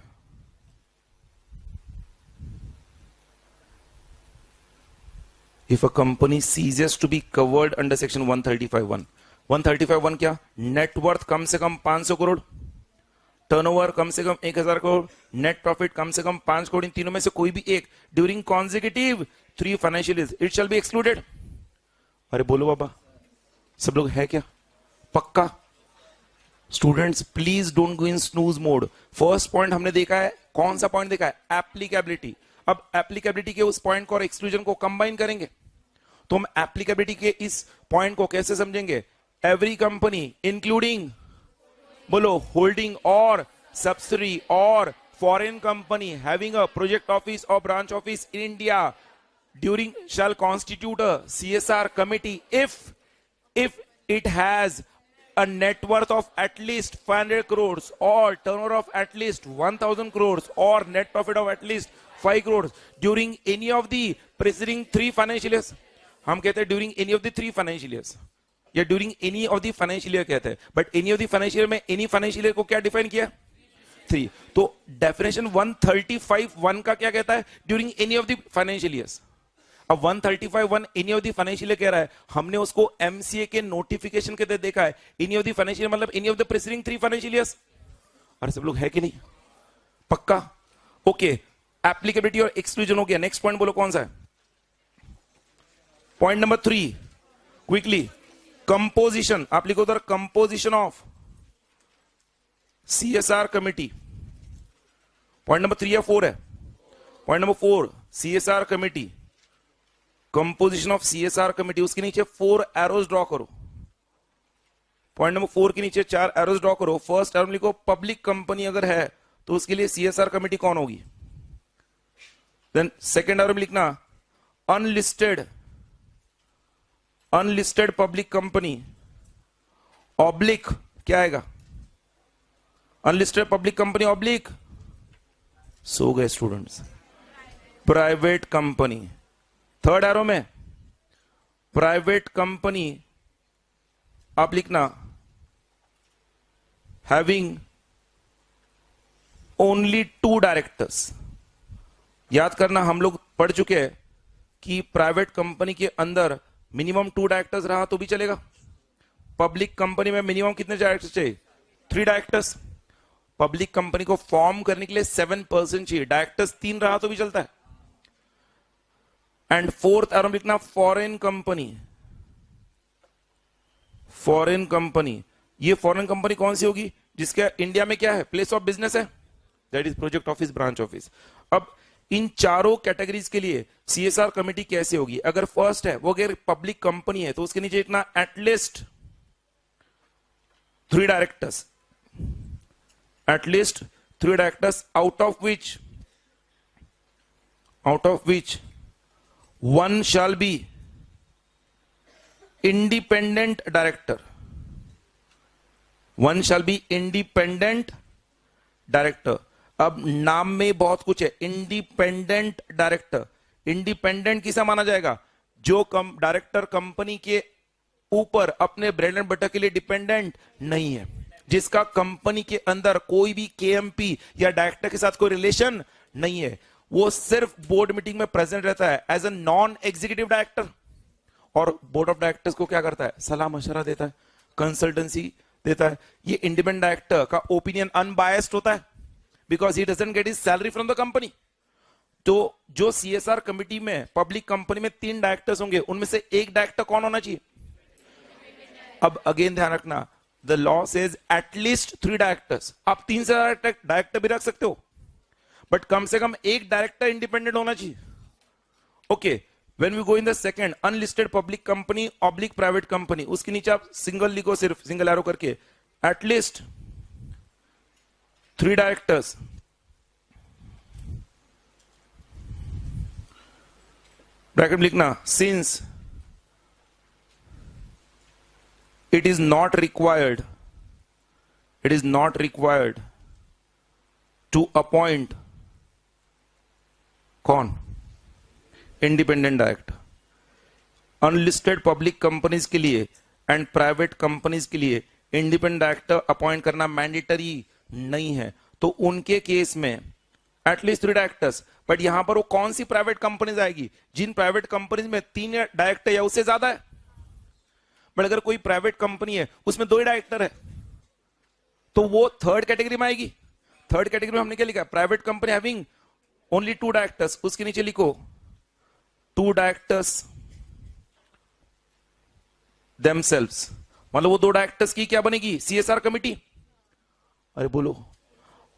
if a company ceases to be covered under section 135(1). 135(1) क्या? Net worth कम से कम 500 करोड़, टर्नओवर कम से कम 1000 करोड़, नेट प्रॉफिट कम से कम 5 करोड़, इन तीनों में से कोई भी एक during consecutive 3 financial years it shall be excluded. अरे बोलो बाबा, सब लोग है क्या? पक्का? Students please don't go in snooze mode. First point हमने देखा है, कौन सा पॉइंट देखा है? एप्लीकेबिलिटी। अब एप्लीकेबिलिटी के उस पॉइंट को और एक्सक्लूजन को कंबाइन करेंगे तो हम एप्लीकेबिलिटी के इस पॉइंट को कैसे समझेंगे? एवरी कंपनी इंक्लूडिंग, बोलो, होल्डिंग और सब्सिडरी और foreign company having a project office और branch office in India during shall constitute a CSR committee if it has a net worth of at least 500 crores or turnover of at least 1000 crores or net profit of at least 5 crores during any of the preceding 3 financial years। हम कहते हैं during any of the 3 financial years या during any of the financial year कहते हैं, but any of the financial year में any financial year को क्या define किया? 3। तो डेफिनेशन 135(1) का क्या कहता है? during any of the financial years। अब 135(1) any of the financial year कह रहा है, हमने उसको एमसीए के नोटिफिकेशन के तहत देखा है। एनी ऑफ द फाइनेंशियल मतलब any of the preceding 3 financial years. अरे सब लोग है कि नहीं? पक्का? ओके, एप्लीकेबिलिटी और एक्सक्लूजन हो गया। नेक्स्ट पॉइंट बोलो कौन सा है? Point number 3 quickly, composition. आप लिखो उधर, composition of CSR committee. Point number 3 या 4 है? Point number 4, CSR committee, composition of CSR committee. उसके नीचे 4 एरोज ड्रॉ करो। पॉइंट नंबर 4 के नीचे 4 एरोज ड्रॉ करो। फर्स्ट एरो लिखो, पब्लिक कंपनी अगर है तो उसके लिए सीएसआर कमिटी कौन होगी? देन सेकंड एरो में लिखना अनलिस्टेड पब्लिक कंपनी ऑब्लिक, क्या आएगा? अनलिस्टेड पब्लिक कंपनी ऑब्लिक, सो गए students, private company. Third arrow में प्राइवेट कंपनी आप लिखना हैविंग ओनली 2 डायरेक्टर्स। याद करना, हम लोग पढ़ चुके हैं कि प्राइवेट कंपनी के अंदर मिनिमम 2 डायरेक्टर्स रहा तो भी चलेगा। पब्लिक कंपनी में मिनिमम कितने डायरेक्टर्स चाहिए? 3 डायरेक्टर्स। पब्लिक कंपनी को फॉर्म करने के लिए 7% चाहिए, डायरेक्टर्स 3 रहा तो भी चलता है। एंड फोर्थ एरो लिखना फॉरेन कंपनी। फॉरेन कंपनी, ये फॉरेन कंपनी कौन सी होगी? जिसके इंडिया में क्या है? प्लेस ऑफ बिजनेस है, that is project office, branch office. अब इन चारों कैटेगरीज के लिए सीएसआर कमिटी कैसे होगी? अगर फर्स्ट है वो अगर पब्लिक कंपनी है तो उसके नीचे इतना at least 3 directors, at least 3 directors, out of which 1 shall be independent director। 1 shall be independent director। अब नाम में बहुत कुछ है। इंडिपेंडेंट डायरेक्टर, इंडिपेंडेंट किसा माना जाएगा? जो डायरेक्टर कंपनी के ऊपर अपने ब्रेड एंड बटर के लिए डिपेंडेंट नहीं है, जिसका कंपनी के अंदर कोई भी केएमपी या डायरेक्टर के साथ कोई रिलेशन नहीं है, वो सिर्फ बोर्ड मीटिंग में प्रेजेंट रहता है as a non executive director. और बोर्ड ऑफ डायरेक्टर्स को क्या करता है? सलाह मशवरा देता है, कंसल्टेंसी देता है। ये इंडिपेंडेंट डायरेक्टर का ओपिनियन अनबायस्ड होता है because he doesn't get his salary from the company. तो जो सीएसआर कमिटी में पब्लिक कंपनी में 3 डायरेक्टर्स होंगे, उनमें से एक डायरेक्टर कौन होना चाहिए? अब अगेन ध्यान रखना, the law says at least 3 directors. आप 3 से डायरेक्टर भी रख सकते हो, बट कम से कम एक डायरेक्टर इंडिपेंडेंट होना चाहिए। Okay, when we go in the second, unlisted public company oblique private company, उसके नीचे आप सिंगल लिखो, सिर्फ सिंगल एरो करके, एटलीस्ट 3 डायरेक्टर्स। ब्रैकेट लिखना, since it is not required to appoint कौन? Independent director. Unlisted public companies के लिए एंड प्राइवेट कंपनीज के लिए इंडिपेंडेंट डायरेक्टर अपॉइंट करना मैंडेटरी नहीं है, तो उनके केस में एटलीस्ट 3 डायरेक्टर्स। बट यहां पर वो कौन सी प्राइवेट कंपनीज आएगी? जिन प्राइवेट कंपनीज में 3 डायरेक्टर या उससे ज्यादा है। बट अगर कोई प्राइवेट कंपनी है उसमें 2 ही डायरेक्टर है तो वो थर्ड कैटेगरी में आएगी। थर्ड कैटेगरी में हमने क्या लिखा? Private company having only 2 directors, उसके नीचे लिखो 2 डायरेक्टर्स themselves, मतलब वो 2 डायरेक्टर्स की क्या बनेगी? CSR committee. अरे बोलो,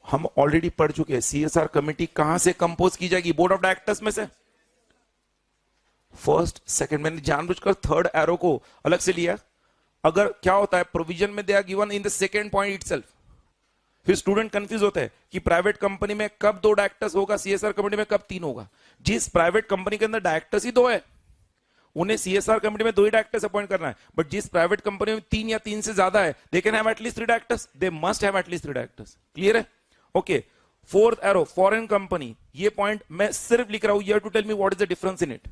हम ऑलरेडी पढ़ चुके हैं CSR कमिटी कहां से कंपोज की जाएगी? बोर्ड ऑफ डायरेक्टर्स में से। फर्स्ट सेकंड, मैंने जानबूझकर थर्ड एरो को अलग से लिया। अगर क्या होता है प्रोविजन में they are given in the second point itself, फिर स्टूडेंट कंफ्यूज होता है कि प्राइवेट कंपनी में कब 2 डायरेक्टर्स होगा, CSR कमिटी में कब 3 होगा। जिस प्राइवेट कंपनी के अंदर डायरेक्टर्स ही 2 है उन्हें CSR कमिटी में 2 ही डायरेक्टर्स अपॉइंट करना है, बट जिस प्राइवेट कंपनी में 3 या 3 से ज्यादा है, they can have at least 3 directors, they must have at least 3 directors. Clear है? Okay, fourth arrow foreign company, ये पॉइंट मैं सिर्फ लिख रहा हूं, you to tell me what is the difference in it.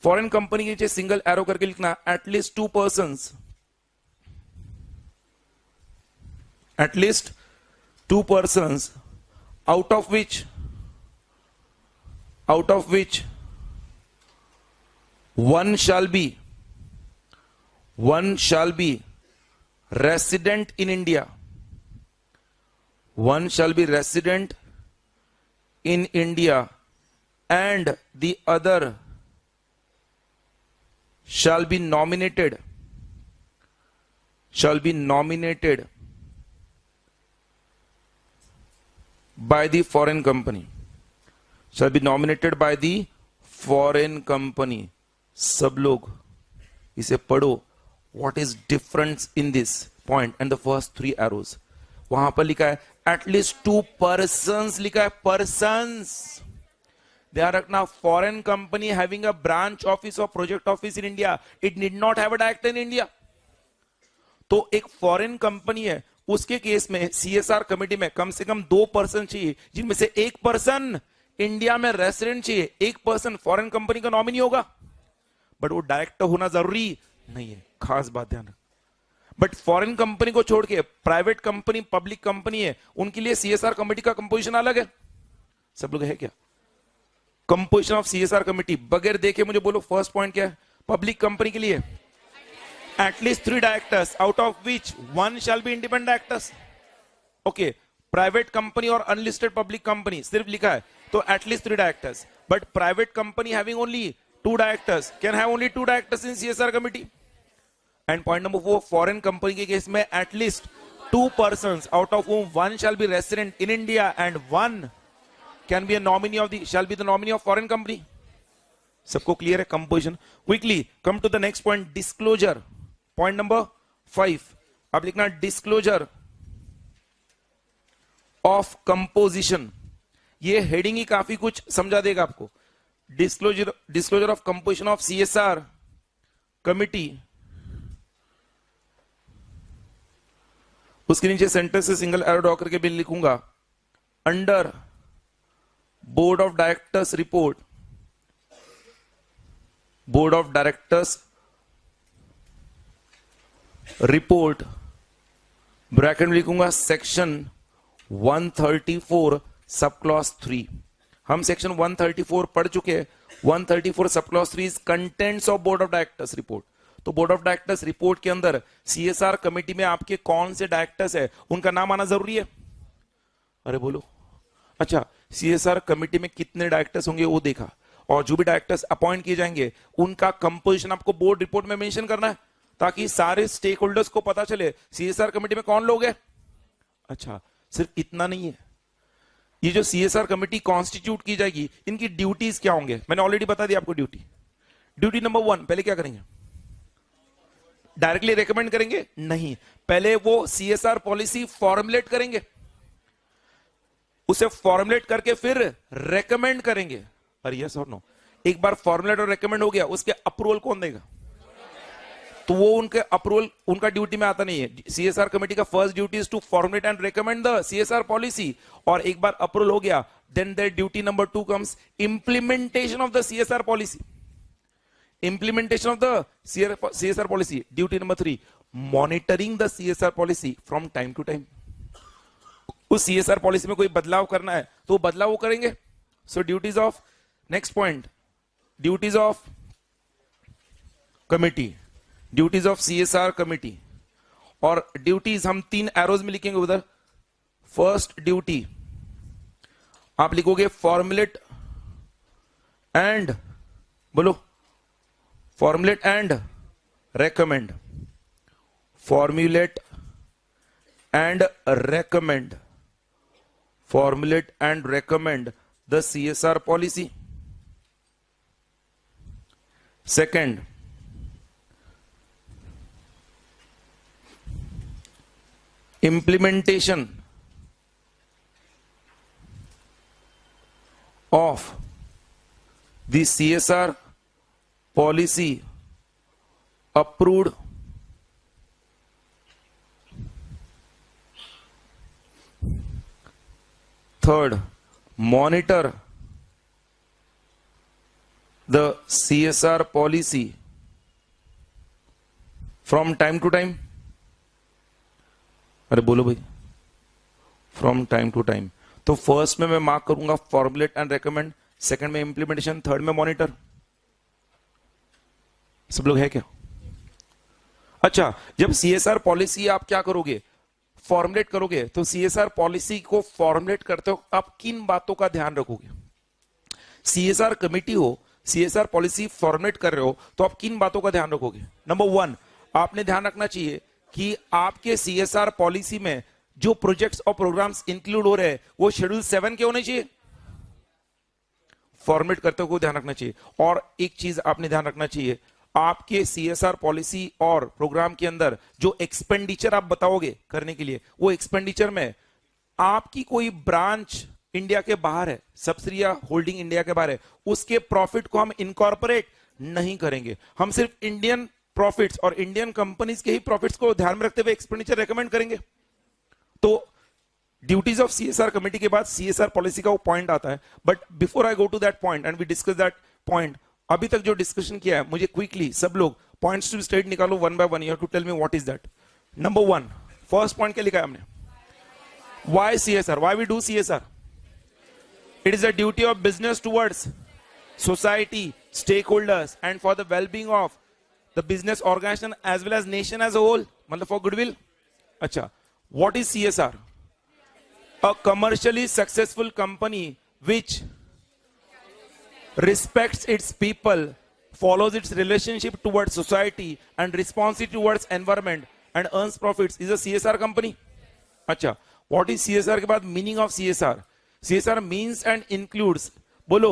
Foreign company के नीचे सिंगल एरो करके लिखना at least 2 persons, at least 2 persons out of which one shall be resident in India. One shall be resident in India and the other shall be nominated by the foreign company. Shall be nominated by the foreign company. सब लोग इसे पढ़ो, what is difference in this point and the first 3 arrows. वहां पर लिखा है at least 2 persons, लिखा है persons. ध्यान रखना, foreign company having a branch office और project office in India, it need not have a director in India. तो एक फॉरेन कंपनी है, उसके केस में CSR कमेटी में कम से कम 2 पर्सन चाहिए, जिनमें से 1 पर्सन इंडिया में रेसिडेंट चाहिए, 1 पर्सन फॉरेन कंपनी का नॉमिनी होगा, बट वो डायरेक्टर होना जरूरी नहीं है, खास बात ध्यान रखना। बट फॉरेन कंपनी को छोड़ के प्राइवेट कंपनी, पब्लिक कंपनी है, उनके लिए CSR कमेटी का कंपोजिशन अलग है। सब लोग है क्या? कंपोजिशन ऑफ CSR कमेटी बगैर देखे मुझे बोलो, फर्स्ट पॉइंट क्या है? पब्लिक कंपनी के लिए at least 3 directors, out of which 1 shall be independent directors. Okay, private company or unlisted public company सिर्फ लिखा है तो at least 3 directors. But private company having only 2 directors can have only 2 directors in CSR committee. And point number 4, foreign company के case में at least 2 persons out of whom 1 shall be resident in India and 1 can be a nominee of the shall be the nominee of foreign company. सबको clear है composition? Quickly come to the next point, disclosure. Point number 5 अब लिखना disclosure of composition. ये heading ही काफी कुछ समझा देगा आपको। Disclosure of composition of CSR committee, उसके नीचे सेंटर से सिंगल एरो ड्रॉ करके भी लिखूंगा under board of directors report, board of directors report bracket में लिखूंगा सेक्शन 134 सब क्लॉज 3। हम सेक्शन 134 पढ़ चुके हैं। 134 sub clause 3 is contents of board of directors report. तो बोर्ड ऑफ डायरेक्टर्स रिपोर्ट के अंदर CSR कमेटी में आपके कौन से डायरेक्टर्स है उनका नाम आना जरूरी है। अरे बोलो, अच्छा CSR कमेटी में कितने डायरेक्टर्स होंगे वो देखा, और जो भी डायरेक्टर्स अपॉइंट किए जाएंगे उनका कंपोजिशन आपको बोर्ड रिपोर्ट में मेंशन करना है, ताकि सारे स्टेक होल्डर्स को पता चले CSR कमेटी में कौन लोग हैं। अच्छा, सिर्फ इतना नहीं है, ये जो CSR कमेटी कॉन्स्टिट्यूट की जाएगी, इनकी ड्यूटीज क्या होंगे मैंने ऑलरेडी बता दिया आपको। ड्यूटी नंबर 1, पहले क्या करेंगे? डायरेक्टली रेकमेंड करेंगे? नहीं, पहले वो CSR पॉलिसी फॉर्मुलेट करेंगे, उसे फॉर्मुलेट करके फिर रेकमेंड करेंगे। अरे यस और नो? एक बार फॉर्मुलेट और रेकमेंड हो गया, उसके अप्रूवल कौन देगा? तो वो उनके अप्रूवल उनका ड्यूटी में आता नहीं है। CSR कमेटी का first duty is to formulate and recommend the CSR policy, और एक बार अप्रूवल हो गया then their duty number 2 comes implementation of the CSR policy. Implementation of the CSR policy. Duty number 3 monitoring the CSR policy from time to time. उस CSR policy में कोई बदलाव करना है तो बदलाव वो करेंगे। So duties of, next point, duties of committee, duties of CSR committee. और ड्यूटीज हम 3 एरोज में लिखेंगे उधर। फर्स्ट ड्यूटी आप लिखोगे फॉर्मुलेट एंड, बोलो, formulate and recommend, formulate and recommend, formulate and recommend the CSR policy. Second, implementation of the CSR policy approved Third, monitor the CSR policy from time to time. अरे बोलो भाई, from time to time. तो first में मैं mark करूंगा formulate and recommend, second में implementation, third में monitor. सब लोग है क्या? अच्छा, जब CSR पॉलिसी आप क्या करोगे, फॉर्मुलेट करोगे, तो सीएसआर पॉलिसी को फॉर्मुलेट करते हो आप किन बातों का ध्यान रखोगे? सीएसआर कमेटी हो, सीएसआर पॉलिसी फॉर्मुलेट कर रहे हो, तो आप किन बातों का ध्यान रखोगे? नंबर 1, आपने ध्यान रखना चाहिए कि आपके सीएसआर पॉलिसी में जो प्रोजेक्ट्स और प्रोग्राम्स इंक्लूड हो रहे हैं वो शेड्यूल 7 के होने चाहिए। फॉर्मुलेट करते हुए ध्यान रखना चाहिए। और एक चीज आपने ध्यान रखना चाहिए, आपके सीएसआर पॉलिसी और प्रोग्राम के अंदर जो एक्सपेंडिचर आप बताओगे करने के लिए, वो एक्सपेंडिचर में आपकी कोई ब्रांच इंडिया के बाहर है, सब्सिडिया होल्डिंग इंडिया के बाहर है, उसके प्रॉफिट को हम इनकॉर्पोरेट नहीं करेंगे। हम सिर्फ इंडियन प्रॉफिट्स और इंडियन कंपनीज के ही प्रॉफिट्स को ध्यान में रखते हुए एक्सपेंडिचर रेकमेंड करेंगे। तो ड्यूटीज ऑफ सीएसआर कमेटी के बाद सीएसआर पॉलिसी का वो पॉइंट आता है। But before I go to that point and we discuss that point, अभी तक जो डिस्कशन किया है, मुझे क्विकली सब लोग पॉइंट्स टू स्टेट निकालो one by one. You have to tell me what is that. Number 1, first point क्या लिखा है हमने? Why CSR, why we do CSR? It is the duty of business towards society, stakeholders and for the wellbeing of the business organisation as well as nation as a whole, मतलब for goodwill. अच्छा, what is CSR? A commercially successful company which respects its people, follows its relationship towards society and responsive towards environment and earns profits is a CSR company. अच्छा, what is CSR के बाद meaning of CSR? CSR means and includes, बोलो,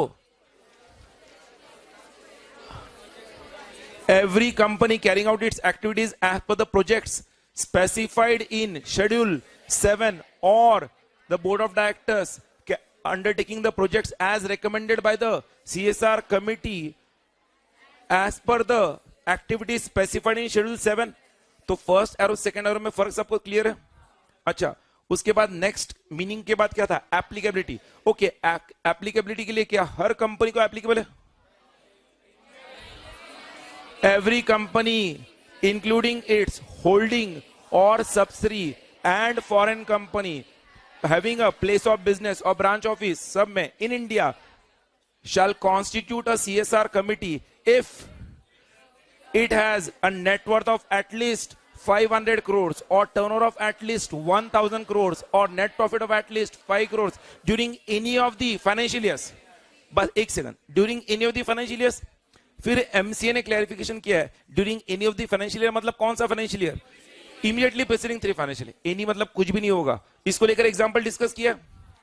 every company carrying out its activities as per the projects specified in Schedule 7 or the board of directors undertaking the projects as recommended by the CSR committee as per the activities specified in Schedule 7. तो first arrow second arrow में फर्क सबको clear है? अच्छा, उसके बाद next meaning के बाद क्या था? एप्लीकेबिलिटी। ओके, एप्लीकेबिलिटी के लिए क्या हर कंपनी को एप्लीकेबल है? Every company including its holding और subsidy and foreign company having a place of business or branch office सब में in India shall constitute a CSR committee if it has a net worth of at least 500 crores or turnover of at least 1000 crores or net profit of at least 5 crores during any of the financial years. बस एक second, during any of the financial years। फिर MCA ने clarification किया है during any of the financial year मतलब कौन सा financial year? Immediately preceding 3 financial. Any मतलब कुछ भी नहीं होगा। इसको लेकर एग्जांपल डिस्कस किया।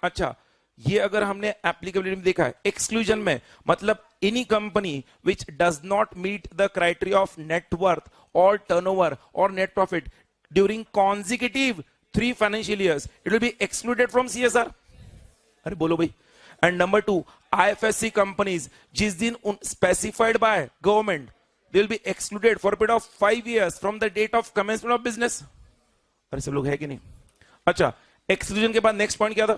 अच्छा, ये अगर हमने एप्लीकेबिलिटी में देखा है, एक्सक्लूजन में मतलब any company which does not meet the criteria of net worth और टर्नओवर और net profit during consecutive 3 financial years, it will be excluded from CSR. अरे बोलो भाई। एंड नंबर 2, आईएफएससी कंपनीज जिस दिन specified by government, they will be excluded for a period of 5 years from the date of commencement of business. अरे सब लोग है कि नहीं? अच्छा, एक्सक्लूजन के बाद नेक्स्ट पॉइंट क्या था?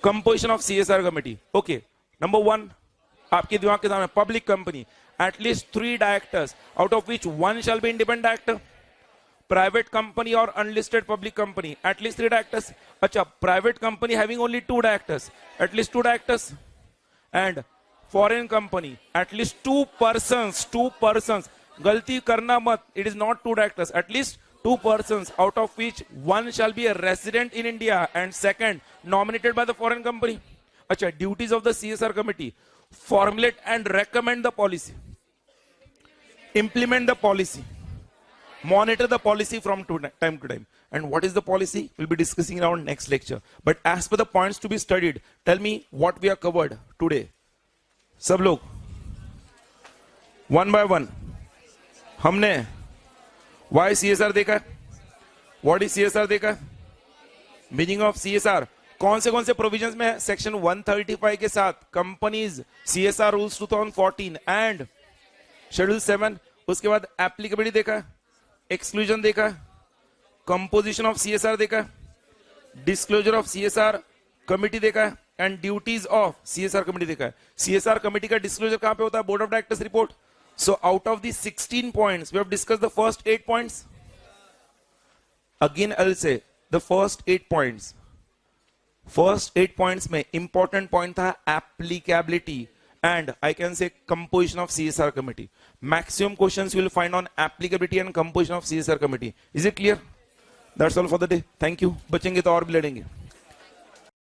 Composition of CSR committee. Okay, number 1 आपके दिमाग के सामने, public company, at least 3 directors out of which 1 shall be independent director. Private company और unlisted public company, at least 3 directors. अच्छा, private company having only 2 directors, at least 2 directors. And foreign company at least 2 persons, गलती करना मत, it is not 2 directors, at least 2 persons, out of which one shall be a resident in India and second nominated by the foreign company. Acha, duties of the CSR committee: formulate and recommend the policy, implement the policy, monitor the policy from time to time. And what is the policy? We'll be discussing in our next lecture. But as per the points to be studied, tell me what we are covered today. सब लोग one by one हमने Why CSR देखा है? What is CSR देखा है? Meaning of CSR कौन से provisions में है? सेक्शन 135 के साथ companies CSR rules 2014 and schedule 7. उसके बाद एप्लीकेबिलिटी देखा है, एक्सक्लूजन देखा है, कंपोजिशन ऑफ CSR देखा है, डिस्क्लोजर ऑफ CSR कमिटी देखा है and duties of CSR committee देखा है. CSR कमिटी का डिस्क्लोजर कहां पे होता है? Board of directors report. So out of the 16 points, we have discussed the first 8 points. Again, I'll say the first 8 points. First 8 points में important point था applicability and I can say composition of CSR committee. Maximum questions you will find on applicability and composition of CSR committee. Is it clear? That's all for the day. Thank you. बचेंगे तो और भी लड़ेंगे.